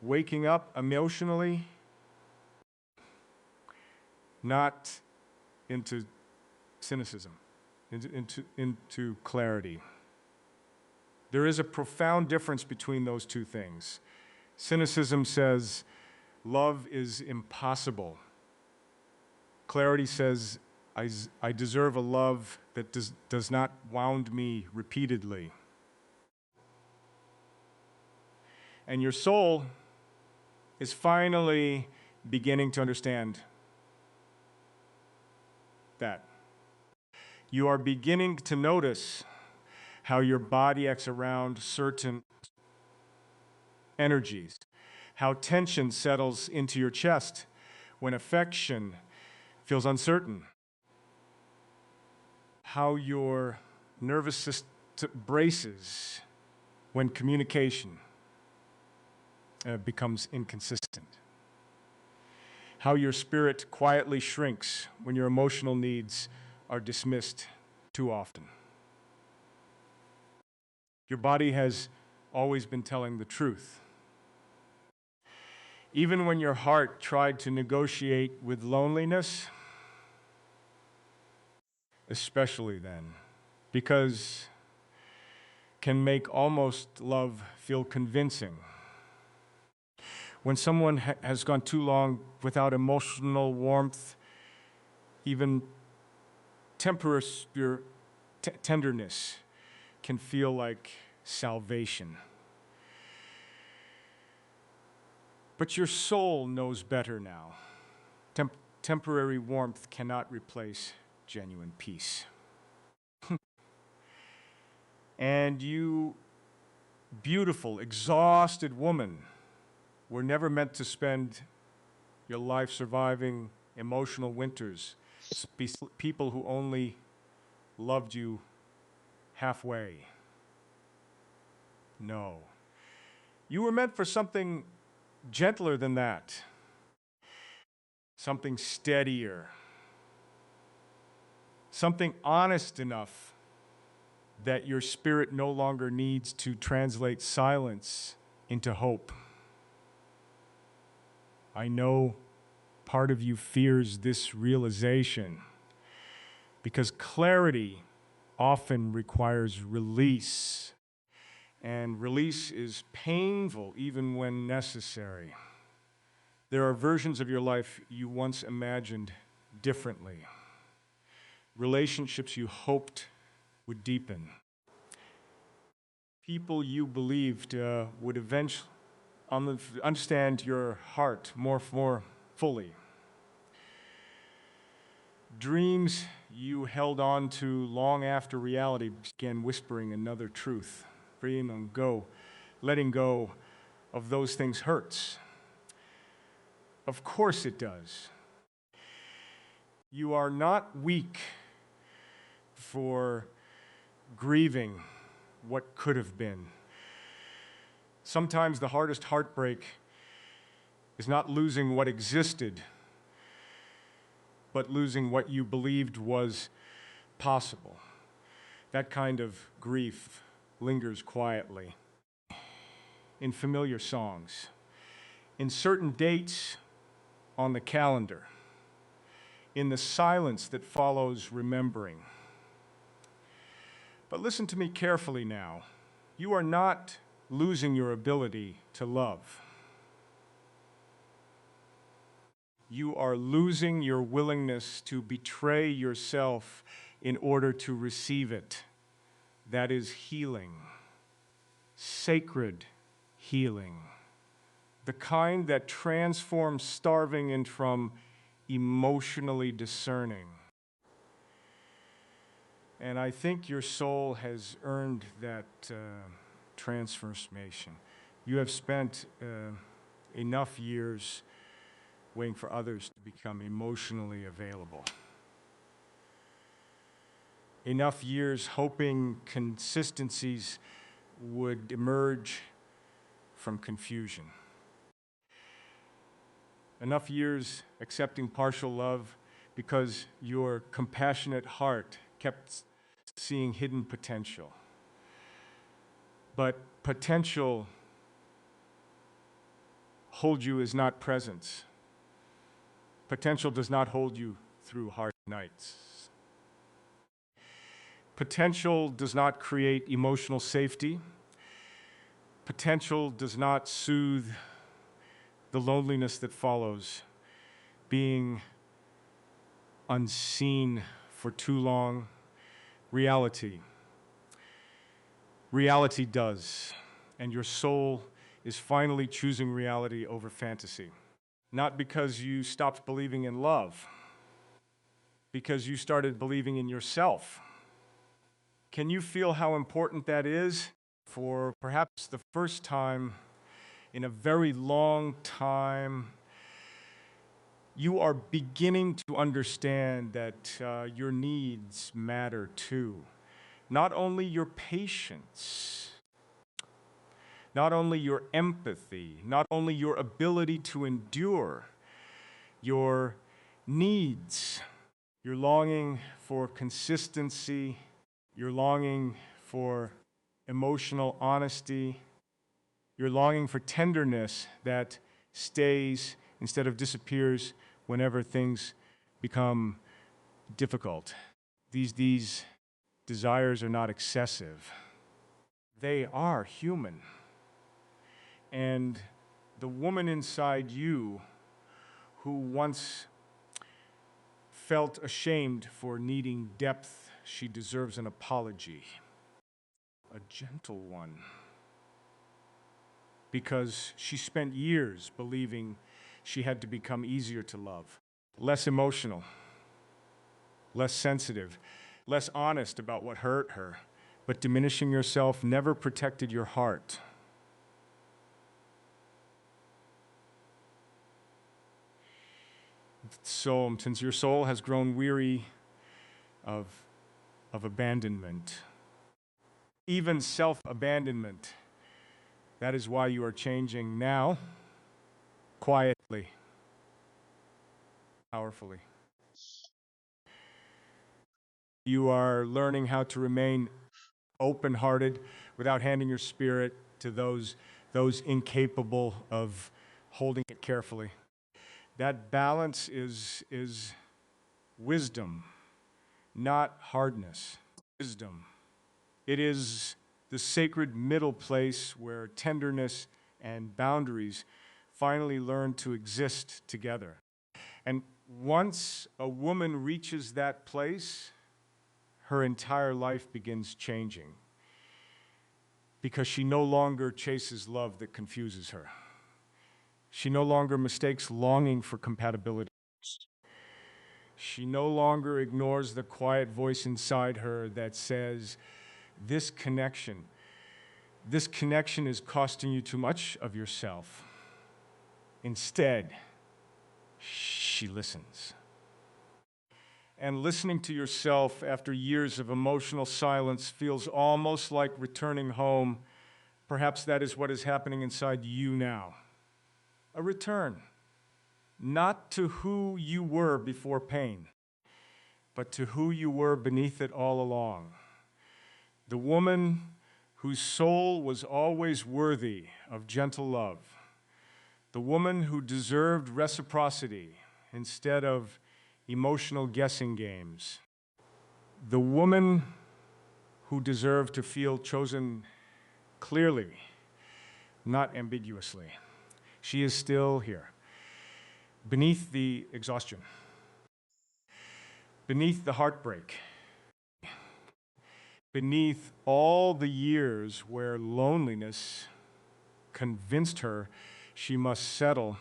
waking up emotionally, not into cynicism, into clarity. There is a profound difference between those two things. Cynicism says, love is impossible. Clarity says, I deserve a love that does not wound me repeatedly. And your soul is finally beginning to understand that. You are beginning to notice how your body acts around certain energies, how tension settles into your chest when affection feels uncertain, how your nervous system braces when communication becomes inconsistent, how your spirit quietly shrinks when your emotional needs are dismissed too often. Your body has always been telling the truth. Even when your heart tried to negotiate with loneliness, especially then, because can make almost love feel convincing. When someone has gone too long without emotional warmth, even temporary tenderness can feel like salvation. But your soul knows better now. Temporary warmth cannot replace genuine peace. And you, beautiful, exhausted woman, were never meant to spend your life surviving emotional winters. People who only loved you halfway. No. You were meant for something gentler than that. Something steadier. Something honest enough that your spirit no longer needs to translate silence into hope. I know part of you fears this realization because clarity often requires release, and release is painful even when necessary. There are versions of your life you once imagined differently, relationships you hoped would deepen, people you believed would eventually understand your heart more fully, dreams you held on to long after reality began whispering another truth. Letting go of those things hurts. Of course it does. You are not weak for grieving what could have been. Sometimes the hardest heartbreak is not losing what existed, but losing what you believed was possible. That kind of grief lingers quietly in familiar songs, in certain dates on the calendar, in the silence that follows remembering. But listen to me carefully now. You are not losing your ability to love. You are losing your willingness to betray yourself in order to receive it. That is healing, sacred healing, the kind that transforms starving into from emotionally discerning. And I think your soul has earned that transformation. You have spent enough years waiting for others to become emotionally available. Enough years hoping consistencies would emerge from confusion. Enough years accepting partial love because your compassionate heart kept seeing hidden potential. But potential hold you is not presence. Potential does not hold you through hard nights. Potential does not create emotional safety. Potential does not soothe the loneliness that follows being unseen for too long. Reality does, and your soul is finally choosing reality over fantasy. Not because you stopped believing in love, because you started believing in yourself. Can you feel how important that is? For perhaps the first time in a very long time, you are beginning to understand that your needs matter too. Not only your patience, not only your empathy, not only your ability to endure, your needs, your longing for consistency, your longing for emotional honesty, your longing for tenderness that stays instead of disappears whenever things become difficult. These desires are not excessive. They are human. And the woman inside you who once felt ashamed for needing depth, she deserves an apology. A gentle one. Because she spent years believing she had to become easier to love, less emotional, less sensitive, less honest about what hurt her. But diminishing yourself never protected your heart. So, since your soul has grown weary of abandonment, even self-abandonment, that is why you are changing now, quietly, powerfully. You are learning how to remain open-hearted without handing your spirit to those incapable of holding it carefully. That balance is wisdom, not hardness. Wisdom. It is the sacred middle place where tenderness and boundaries finally learn to exist together. And once a woman reaches that place, her entire life begins changing because she no longer chases love that confuses her. She no longer mistakes longing for compatibility. She no longer ignores the quiet voice inside her that says, this connection is costing you too much of yourself. Instead, she listens. And listening to yourself after years of emotional silence feels almost like returning home. Perhaps that is what is happening inside you now. A return, not to who you were before pain, but to who you were beneath it all along. The woman whose soul was always worthy of gentle love. The woman who deserved reciprocity instead of emotional guessing games. The woman who deserved to feel chosen clearly, not ambiguously. She is still here, beneath the exhaustion, beneath the heartbreak, beneath all the years where loneliness convinced her she must settle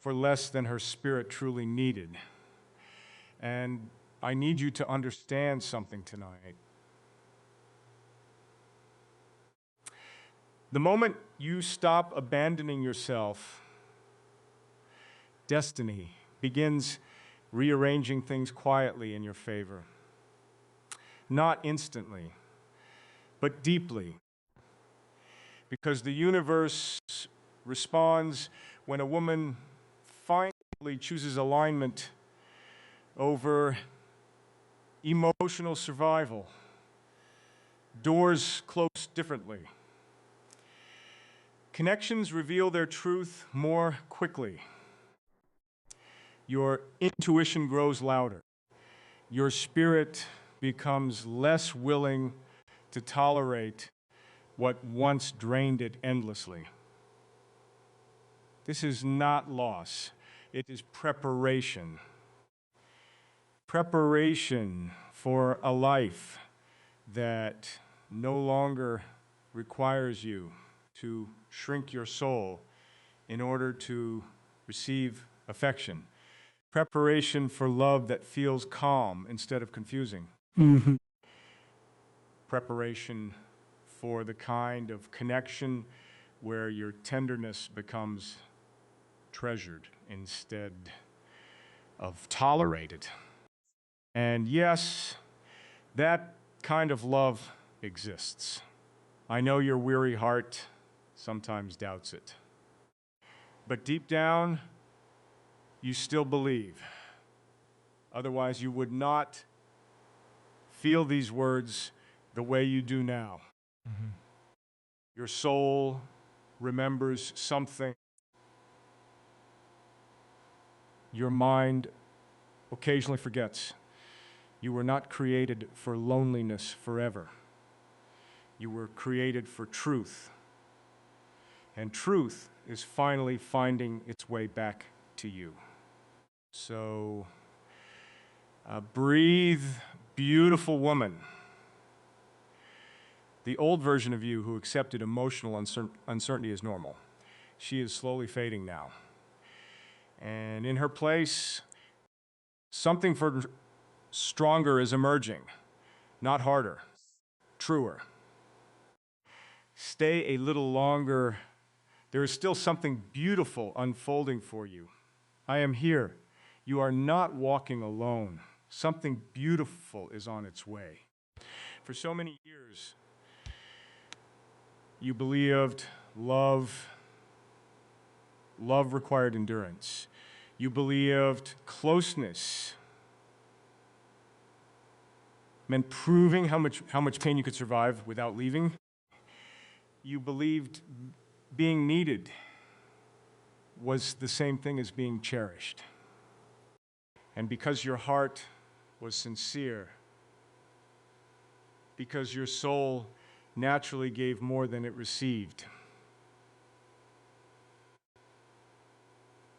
for less than her spirit truly needed. And I need you to understand something tonight. The moment you stop abandoning yourself, destiny begins rearranging things quietly in your favor. Not instantly, but deeply. Because the universe responds when a woman finally chooses alignment over emotional survival. Doors close differently. Connections reveal their truth more quickly. Your intuition grows louder. Your spirit becomes less willing to tolerate what once drained it endlessly. This is not loss, it is preparation. Preparation for a life that no longer requires you to shrink your soul in order to receive affection. Preparation for love that feels calm instead of confusing. Preparation for the kind of connection where your tenderness becomes treasured instead of tolerated. And yes, that kind of love exists. I know your weary heart sometimes doubts it. But deep down, you still believe. Otherwise, you would not feel these words the way you do now. Your soul remembers something. Your mind occasionally forgets. You were not created for loneliness forever. You were created for truth. And truth is finally finding its way back to you. So, breathe, beautiful woman. The old version of you who accepted emotional uncertainty as normal, she is slowly fading now. And in her place, something for stronger is emerging, not harder, truer. Stay a little longer. There is still something beautiful unfolding for you. I am here. You are not walking alone. Something beautiful is on its way. For so many years, you believed love required endurance. You believed closeness meant proving how much pain you could survive without leaving. You believed being needed was the same thing as being cherished. And because your heart was sincere, because your soul naturally gave more than it received,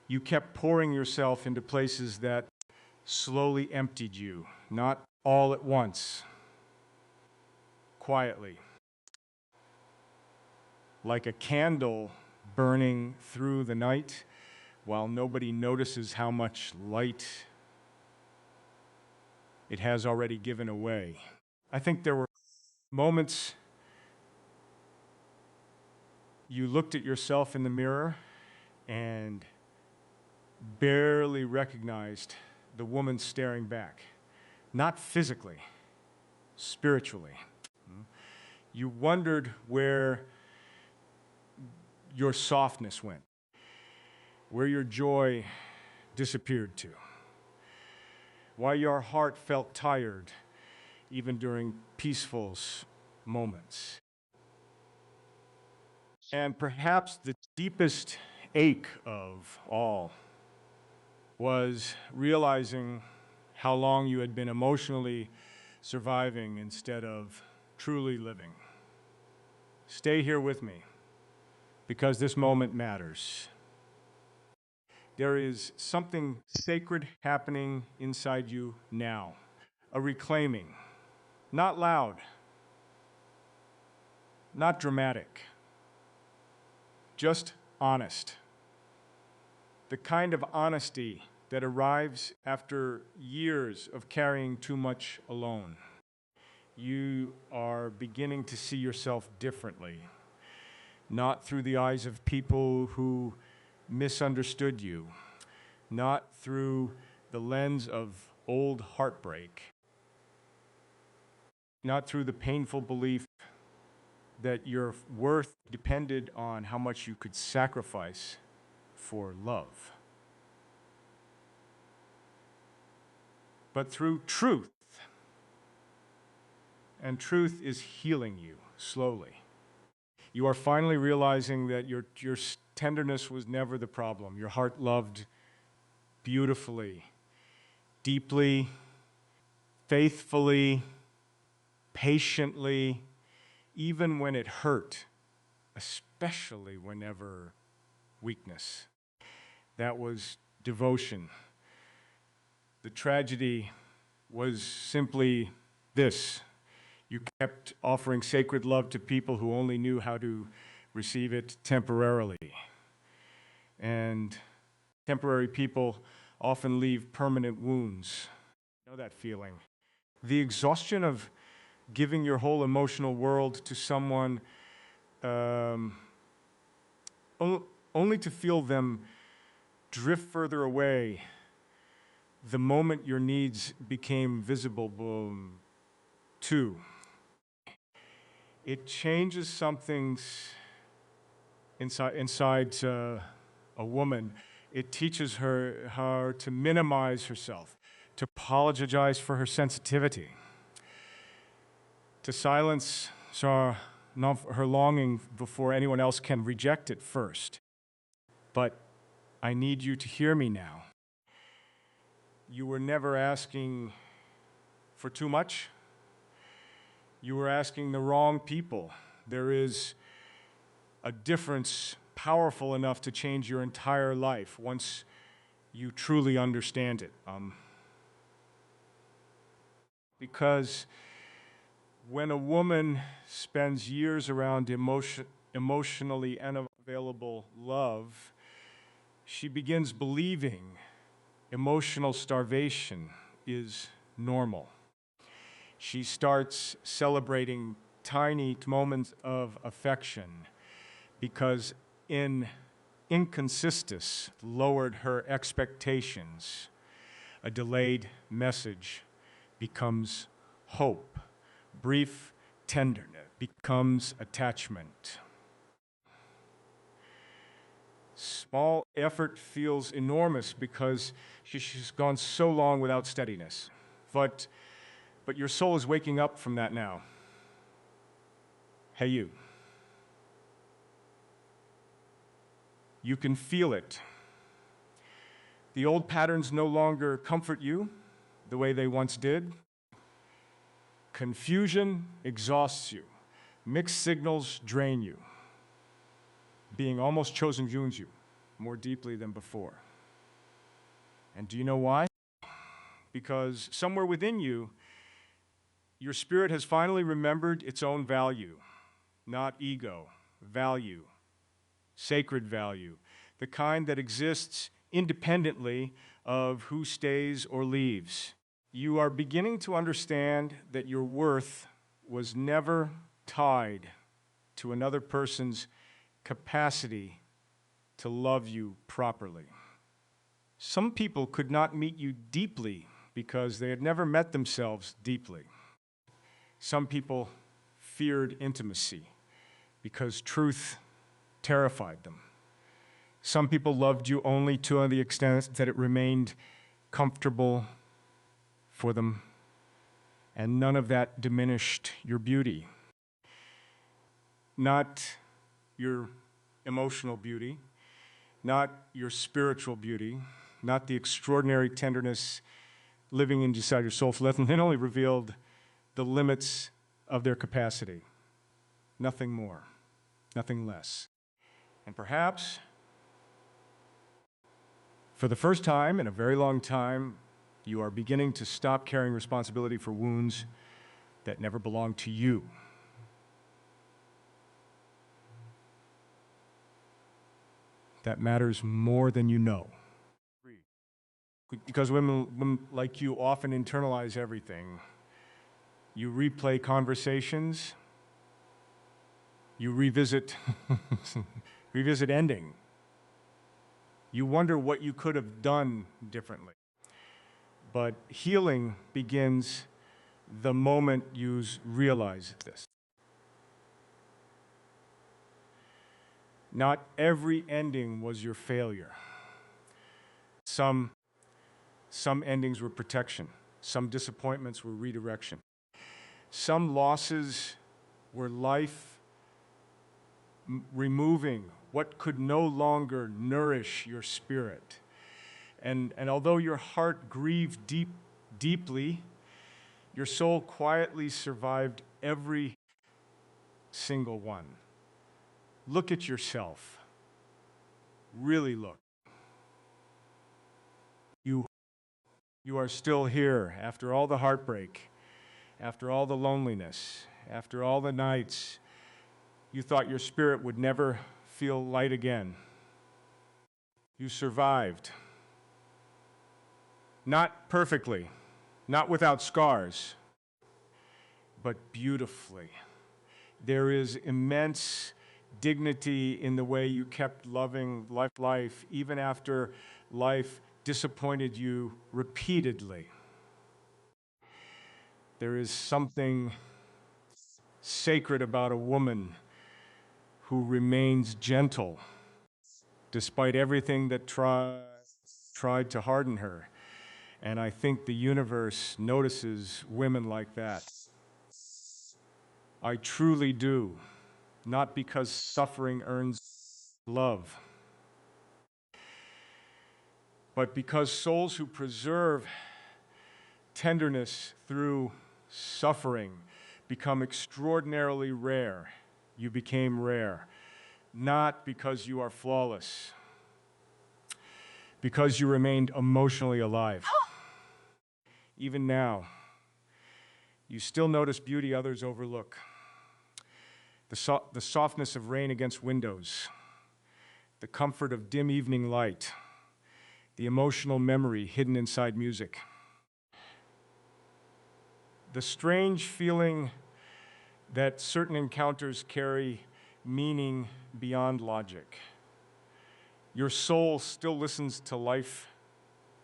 you kept pouring yourself into places that slowly emptied you, not all at once, quietly, like a candle burning through the night while nobody notices how much light it has already given away. I think there were moments you looked at yourself in the mirror and barely recognized the woman staring back. Not physically, spiritually. You wondered where your softness went, where your joy disappeared to, why your heart felt tired even during peaceful moments. And perhaps the deepest ache of all was realizing how long you had been emotionally surviving instead of truly living. Stay here with me, because this moment matters. There is something sacred happening inside you now, a reclaiming, not loud, not dramatic, just honest. The kind of honesty that arrives after years of carrying too much alone. You are beginning to see yourself differently, not through the eyes of people who misunderstood you, not through the lens of old heartbreak, not through the painful belief that your worth depended on how much you could sacrifice for love, but through truth. And truth is healing you slowly. You are finally realizing that your tenderness was never the problem. Your heart loved beautifully, deeply, faithfully, patiently, even when it hurt, especially whenever weakness. That was devotion. The tragedy was simply this: you kept offering sacred love to people who only knew how to receive it temporarily. And temporary people often leave permanent wounds. You know that feeling. The exhaustion of giving your whole emotional world to someone only to feel them drift further away the moment your needs became visible too. It changes something inside a woman. It teaches her how to minimize herself, to apologize for her sensitivity, to silence her longing before anyone else can reject it first. But I need you to hear me now. You were never asking for too much. You were asking the wrong people. There is a difference powerful enough to change your entire life once you truly understand it. Because when a woman spends years around emotionally unavailable love, she begins believing emotional starvation is normal. She starts celebrating tiny moments of affection because inconsistency lowered her expectations. A delayed message becomes hope. Brief tenderness becomes attachment. Small effort feels enormous because she's gone so long without steadiness. But your soul is waking up from that now. Hey, you. You can feel it. The old patterns no longer comfort you the way they once did. Confusion exhausts you. Mixed signals drain you. Being almost chosen wounds you more deeply than before. And do you know why? Because somewhere within you, your spirit has finally remembered its own value, not ego, value, sacred value, the kind that exists independently of who stays or leaves. You are beginning to understand that your worth was never tied to another person's capacity to love you properly. Some people could not meet you deeply because they had never met themselves deeply. Some people feared intimacy because truth terrified them. Some people loved you only to the extent that it remained comfortable for them, and none of that diminished your beauty. Not your emotional beauty, not your spiritual beauty, not the extraordinary tenderness living inside your soul. Let them only revealed the limits of their capacity. Nothing more, nothing less. And perhaps, for the first time in a very long time, you are beginning to stop carrying responsibility for wounds that never belonged to you. That matters more than you know. Because women like you often internalize everything. You replay conversations. You revisit ending. You wonder what you could have done differently. But healing begins the moment you realize this. Not every ending was your failure. Some endings were protection. Some disappointments were redirection. Some losses were life removing what could no longer nourish your spirit. And although your heart grieved deeply, your soul quietly survived every single one. Look at yourself. Really look. You are still here after all the heartbreak, after all the loneliness, after all the nights you thought your spirit would never feel light again. You survived. Not perfectly, not without scars, but beautifully. There is immense dignity in the way you kept loving life, even after life disappointed you repeatedly. There is something sacred about a woman who remains gentle despite everything that tried to harden her. And I think the universe notices women like that. I truly do, not because suffering earns love, but because souls who preserve tenderness through suffering become extraordinarily rare. You became rare, not because you are flawless, because you remained emotionally alive. Even now, you still notice beauty others overlook. The softness of rain against windows, the comfort of dim evening light, the emotional memory hidden inside music. The strange feeling that certain encounters carry meaning beyond logic. Your soul still listens to life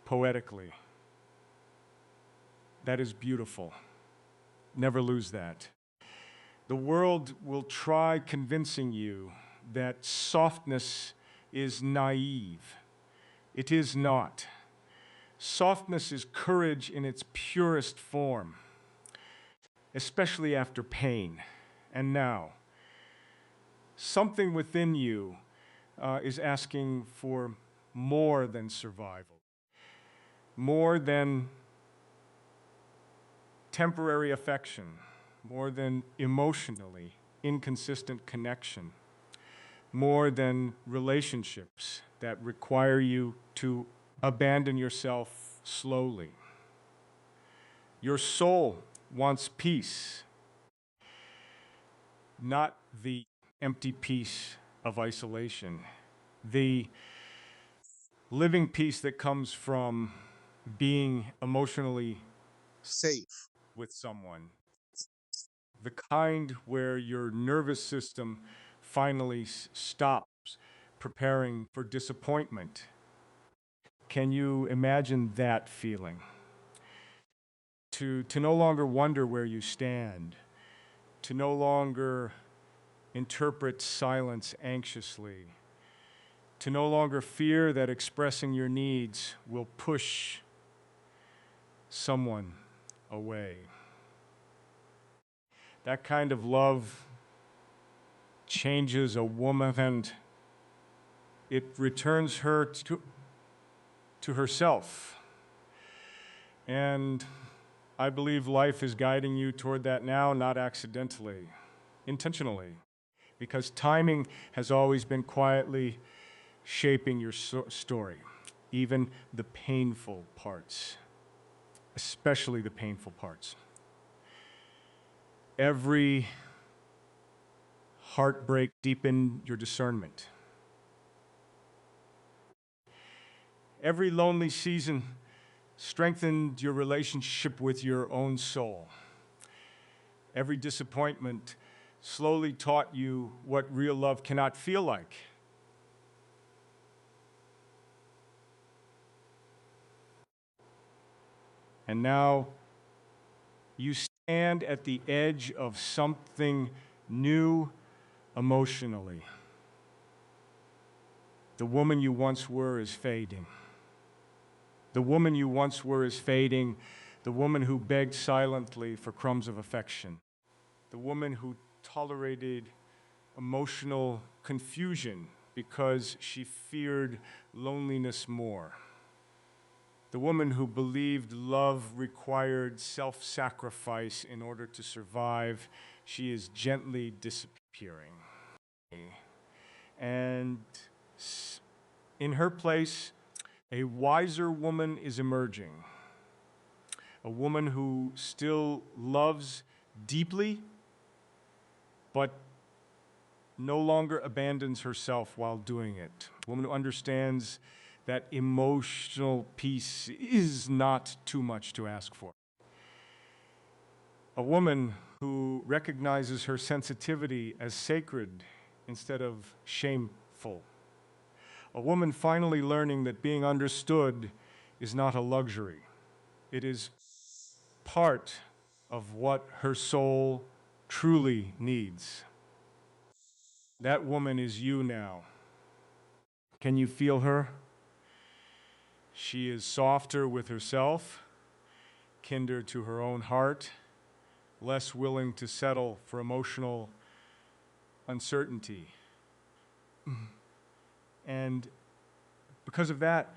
poetically. That is beautiful. Never lose that. The world will try convincing you that softness is naive. It is not. Softness is courage in its purest form, especially after pain. And now, something within you is asking for more than survival, more than temporary affection, more than emotionally inconsistent connection, more than relationships that require you to abandon yourself slowly. Your soul wants peace, not the empty peace of isolation, the living peace that comes from being emotionally safe with someone, the kind where your nervous system finally stops preparing for disappointment. Can you imagine that feeling? To no longer wonder where you stand, to no longer interpret silence anxiously, to no longer fear that expressing your needs will push someone away. That kind of love changes a woman and it returns her to to herself. And I believe life is guiding you toward that now, not accidentally, intentionally, because timing has always been quietly shaping your story, even the painful parts, especially the painful parts. Every heartbreak deepened your discernment. Every lonely season strengthened your relationship with your own soul. Every disappointment slowly taught you what real love cannot feel like. And now you stand at the edge of something new emotionally. The woman you once were is fading. The woman you once were is fading. The woman who begged silently for crumbs of affection. The woman who tolerated emotional confusion because she feared loneliness more. The woman who believed love required self-sacrifice in order to survive, she is gently disappearing. And in her place, a wiser woman is emerging. A woman who still loves deeply, but no longer abandons herself while doing it. A woman who understands that emotional peace is not too much to ask for. A woman who recognizes her sensitivity as sacred instead of shameful. A woman finally learning that being understood is not a luxury. It is part of what her soul truly needs. That woman is you now. Can you feel her? She is softer with herself, kinder to her own heart, less willing to settle for emotional uncertainty. And because of that,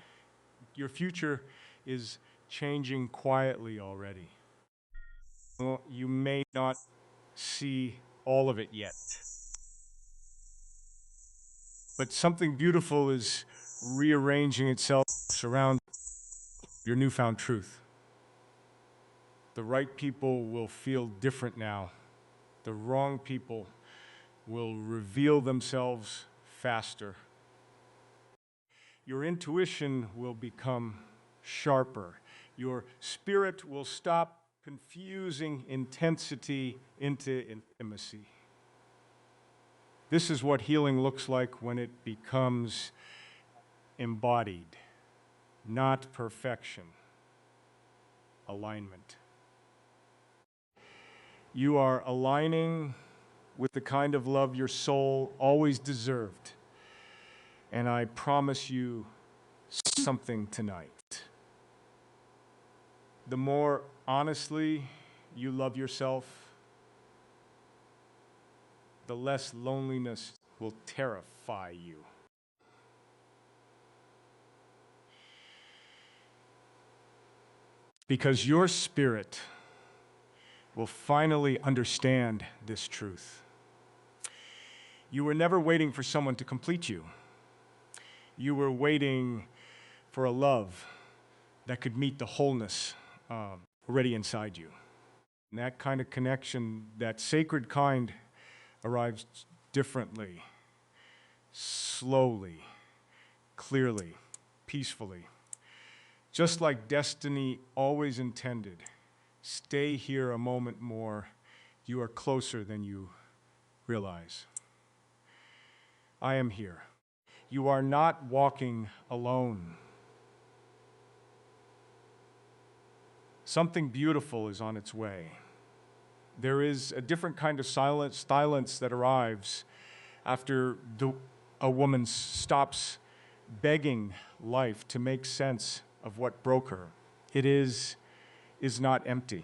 your future is changing quietly already. Well, you may not see all of it yet, but something beautiful is rearranging itself around your newfound truth. The right people will feel different now. The wrong people will reveal themselves faster. Your intuition will become sharper. Your spirit will stop confusing intensity into intimacy. This is what healing looks like when it becomes embodied, not perfection, alignment. You are aligning with the kind of love your soul always deserved. And I promise you something tonight. The more honestly you love yourself, the less loneliness will terrify you. Because your spirit will finally understand this truth. You were never waiting for someone to complete you. You were waiting for a love that could meet the wholeness already inside you. And that kind of connection, that sacred kind, arrives differently, slowly, clearly, peacefully. Just like destiny always intended. Stay here a moment more. You are closer than you realize. I am here. You are not walking alone. Something beautiful is on its way. There is a different kind of silence that arrives after a woman stops begging life to make sense of what broke her. It is not empty.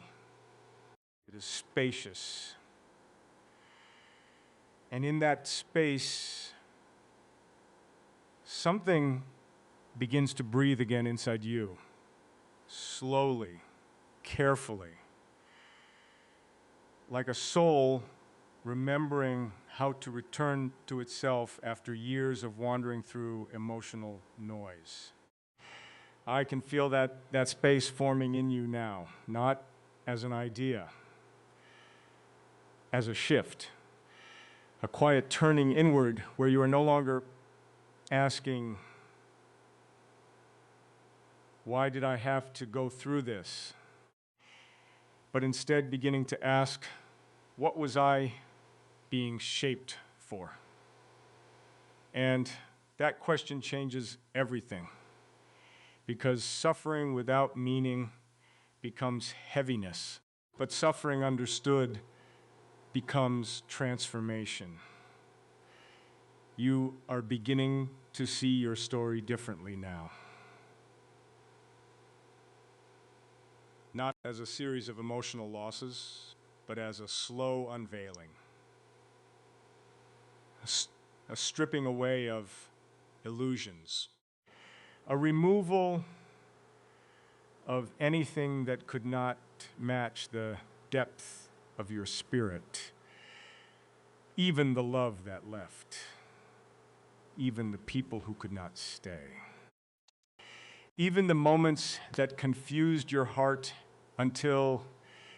It is spacious. And in that space, something begins to breathe again inside you, slowly, carefully, like a soul remembering how to return to itself after years of wandering through emotional noise. I can feel that space forming in you now, not as an idea, as a shift, a quiet turning inward where you are no longer asking, why did I have to go through this? But instead beginning to ask, what was I being shaped for? And that question changes everything, because suffering without meaning becomes heaviness, but suffering understood becomes transformation. You are beginning to see your story differently now. Not as a series of emotional losses, but as a slow unveiling, a stripping away of illusions, a removal of anything that could not match the depth of your spirit, even the love that left, even the people who could not stay, even the moments that confused your heart until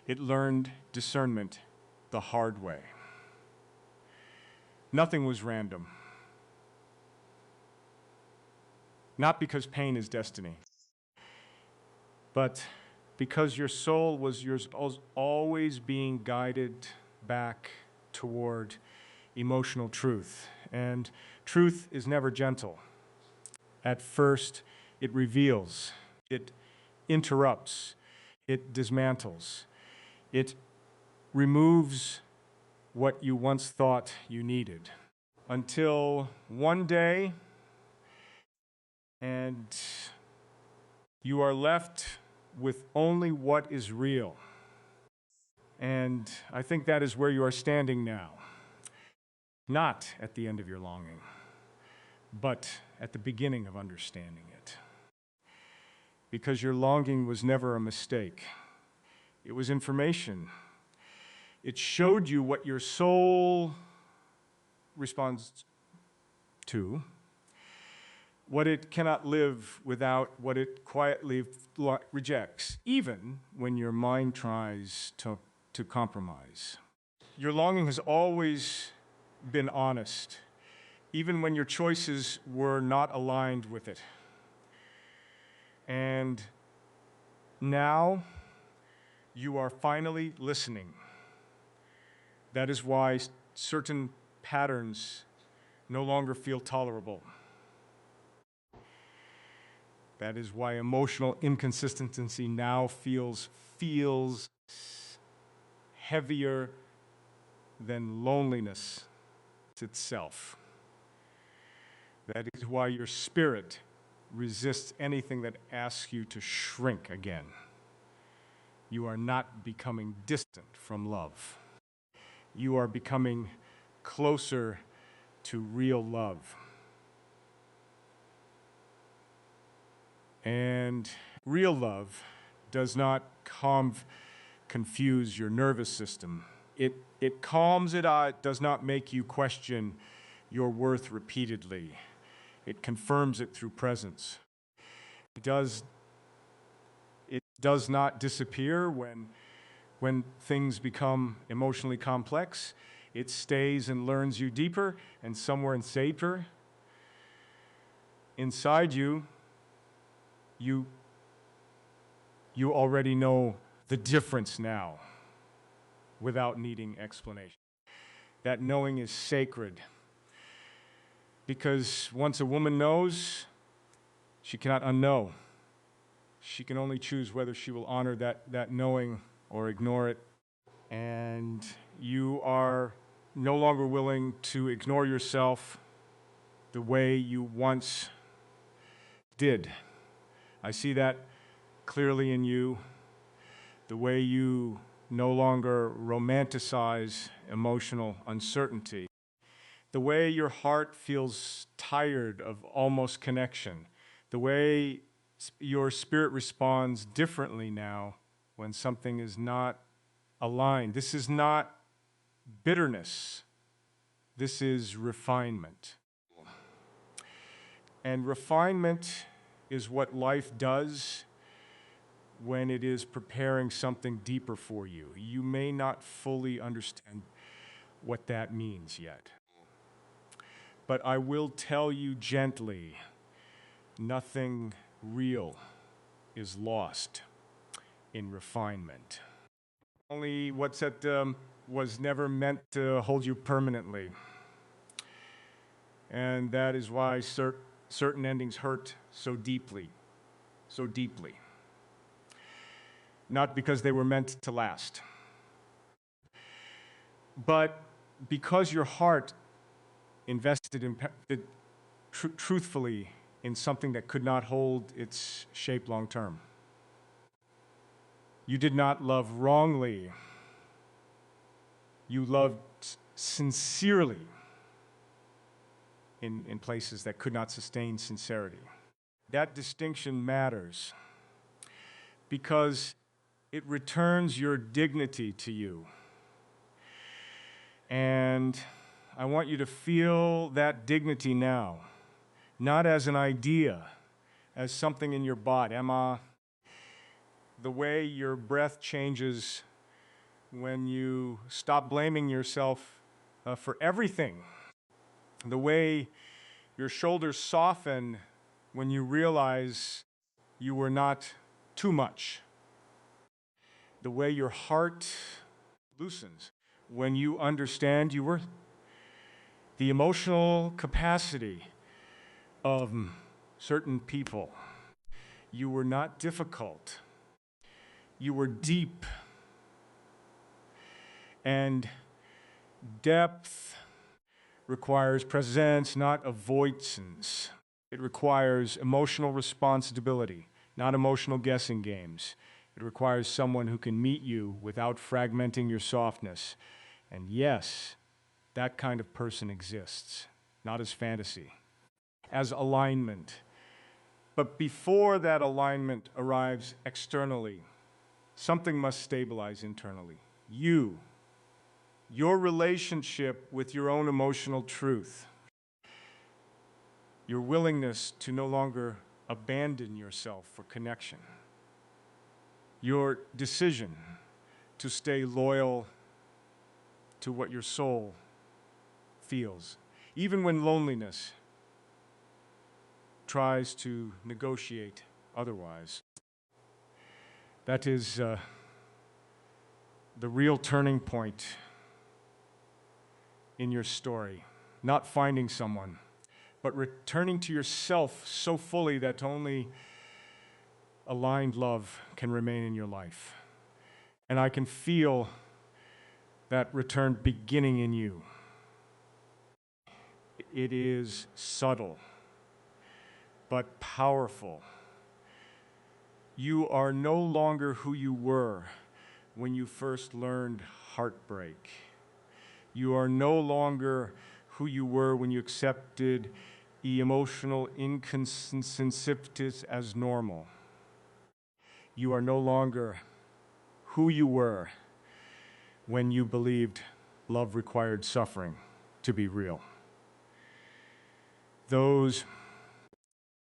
it learned discernment the hard way. Nothing was random. Not because pain is destiny, but because your soul was always being guided back toward emotional truth. And truth is never gentle. At first, it reveals, it interrupts, it dismantles, it removes what you once thought you needed. Until one day, and you are left with only what is real. And I think that is where you are standing now. Not at the end of your longing, but at the beginning of understanding it. Because your longing was never a mistake. It was information. It showed you what your soul responds to, what it cannot live without, what it quietly rejects, even when your mind tries to compromise. Your longing has always been honest, even when your choices were not aligned with it. And now you are finally listening. That is why certain patterns no longer feel tolerable. That is why emotional inconsistency now feels heavier than loneliness itself. That is why your spirit resists anything that asks you to shrink again. You are not becoming distant from love. You are becoming closer to real love. And real love does not confuse your nervous system. It calms it out. It does not make you question your worth repeatedly. It confirms it through presence. It does not disappear when things become emotionally complex. It stays and learns you deeper, and somewhere inside you, you already know the difference now without needing explanation. That knowing is sacred, because once a woman knows, she cannot unknow. She can only choose whether she will honor that knowing or ignore it. And you are no longer willing to ignore yourself the way you once did. I see that clearly in you, the way you no longer romanticize emotional uncertainty, the way your heart feels tired of almost connection, The way your spirit responds differently now when something is not aligned. This is not bitterness. This is refinement. And refinement is what life does when it is preparing something deeper for you. You may not fully understand what that means yet. But I will tell you gently, nothing real is lost in refinement. Only what's that was never meant to hold you permanently. And that is why certain endings hurt so deeply, so deeply. Not because they were meant to last, but because your heart invested truthfully in something that could not hold its shape long term. You did not love wrongly. You loved sincerely in places that could not sustain sincerity. That distinction matters because it returns your dignity to you. And I want you to feel that dignity now, not as an idea, as something in your body. Emma, the way your breath changes when you stop blaming yourself for everything. The way your shoulders soften when you realize you were not too much. The way your heart loosens when you understand you were the emotional capacity of certain people. You were not difficult. You were deep. And depth requires presence, not avoidance. It requires emotional responsibility, not emotional guessing games. It requires someone who can meet you without fragmenting your softness. And yes, that kind of person exists, not as fantasy, as alignment. But before that alignment arrives externally, something must stabilize internally. Your relationship with your own emotional truth, your willingness to no longer abandon yourself for connection, your decision to stay loyal to what your soul feels, even when loneliness tries to negotiate otherwise. That is the real turning point in your story. Not finding someone, but returning to yourself so fully that only aligned love can remain in your life. And I can feel that return beginning in you. It is subtle, but powerful. You are no longer who you were when you first learned heartbreak. You are no longer who you were when you accepted emotional inconsistencies as normal. You are no longer who you were when you believed love required suffering to be real. Those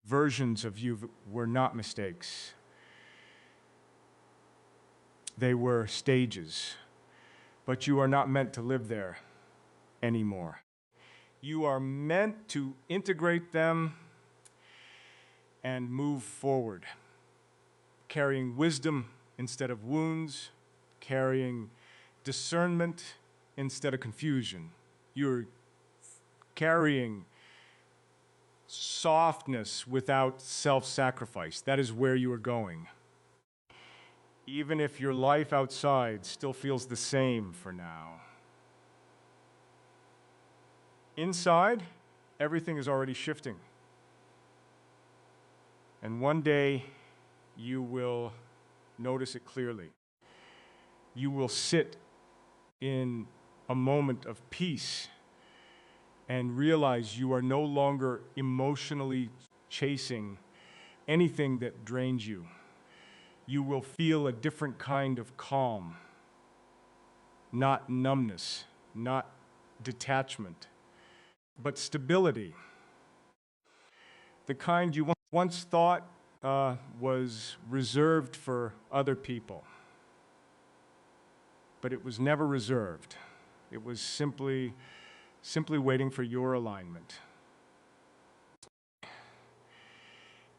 versions of you were not mistakes. They were stages, but you are not meant to live there anymore. You are meant to integrate them and move forward, carrying wisdom instead of wounds, carrying discernment instead of confusion. You're carrying softness without self-sacrifice. That is where you are going. Even if your life outside still feels the same for now. Inside, everything is already shifting. And one day, you will notice it clearly. You will sit in a moment of peace and realize you are no longer emotionally chasing anything that drains you. You will feel a different kind of calm, not numbness, not detachment, but stability. The kind you once thought was reserved for other people. But it was never reserved. It was simply waiting for your alignment.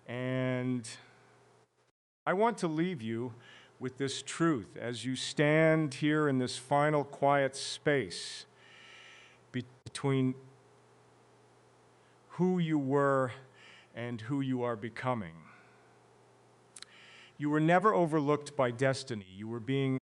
And I want to leave you with this truth as you stand here in this final quiet space between who you were and who you are becoming. You were never overlooked by destiny. You were being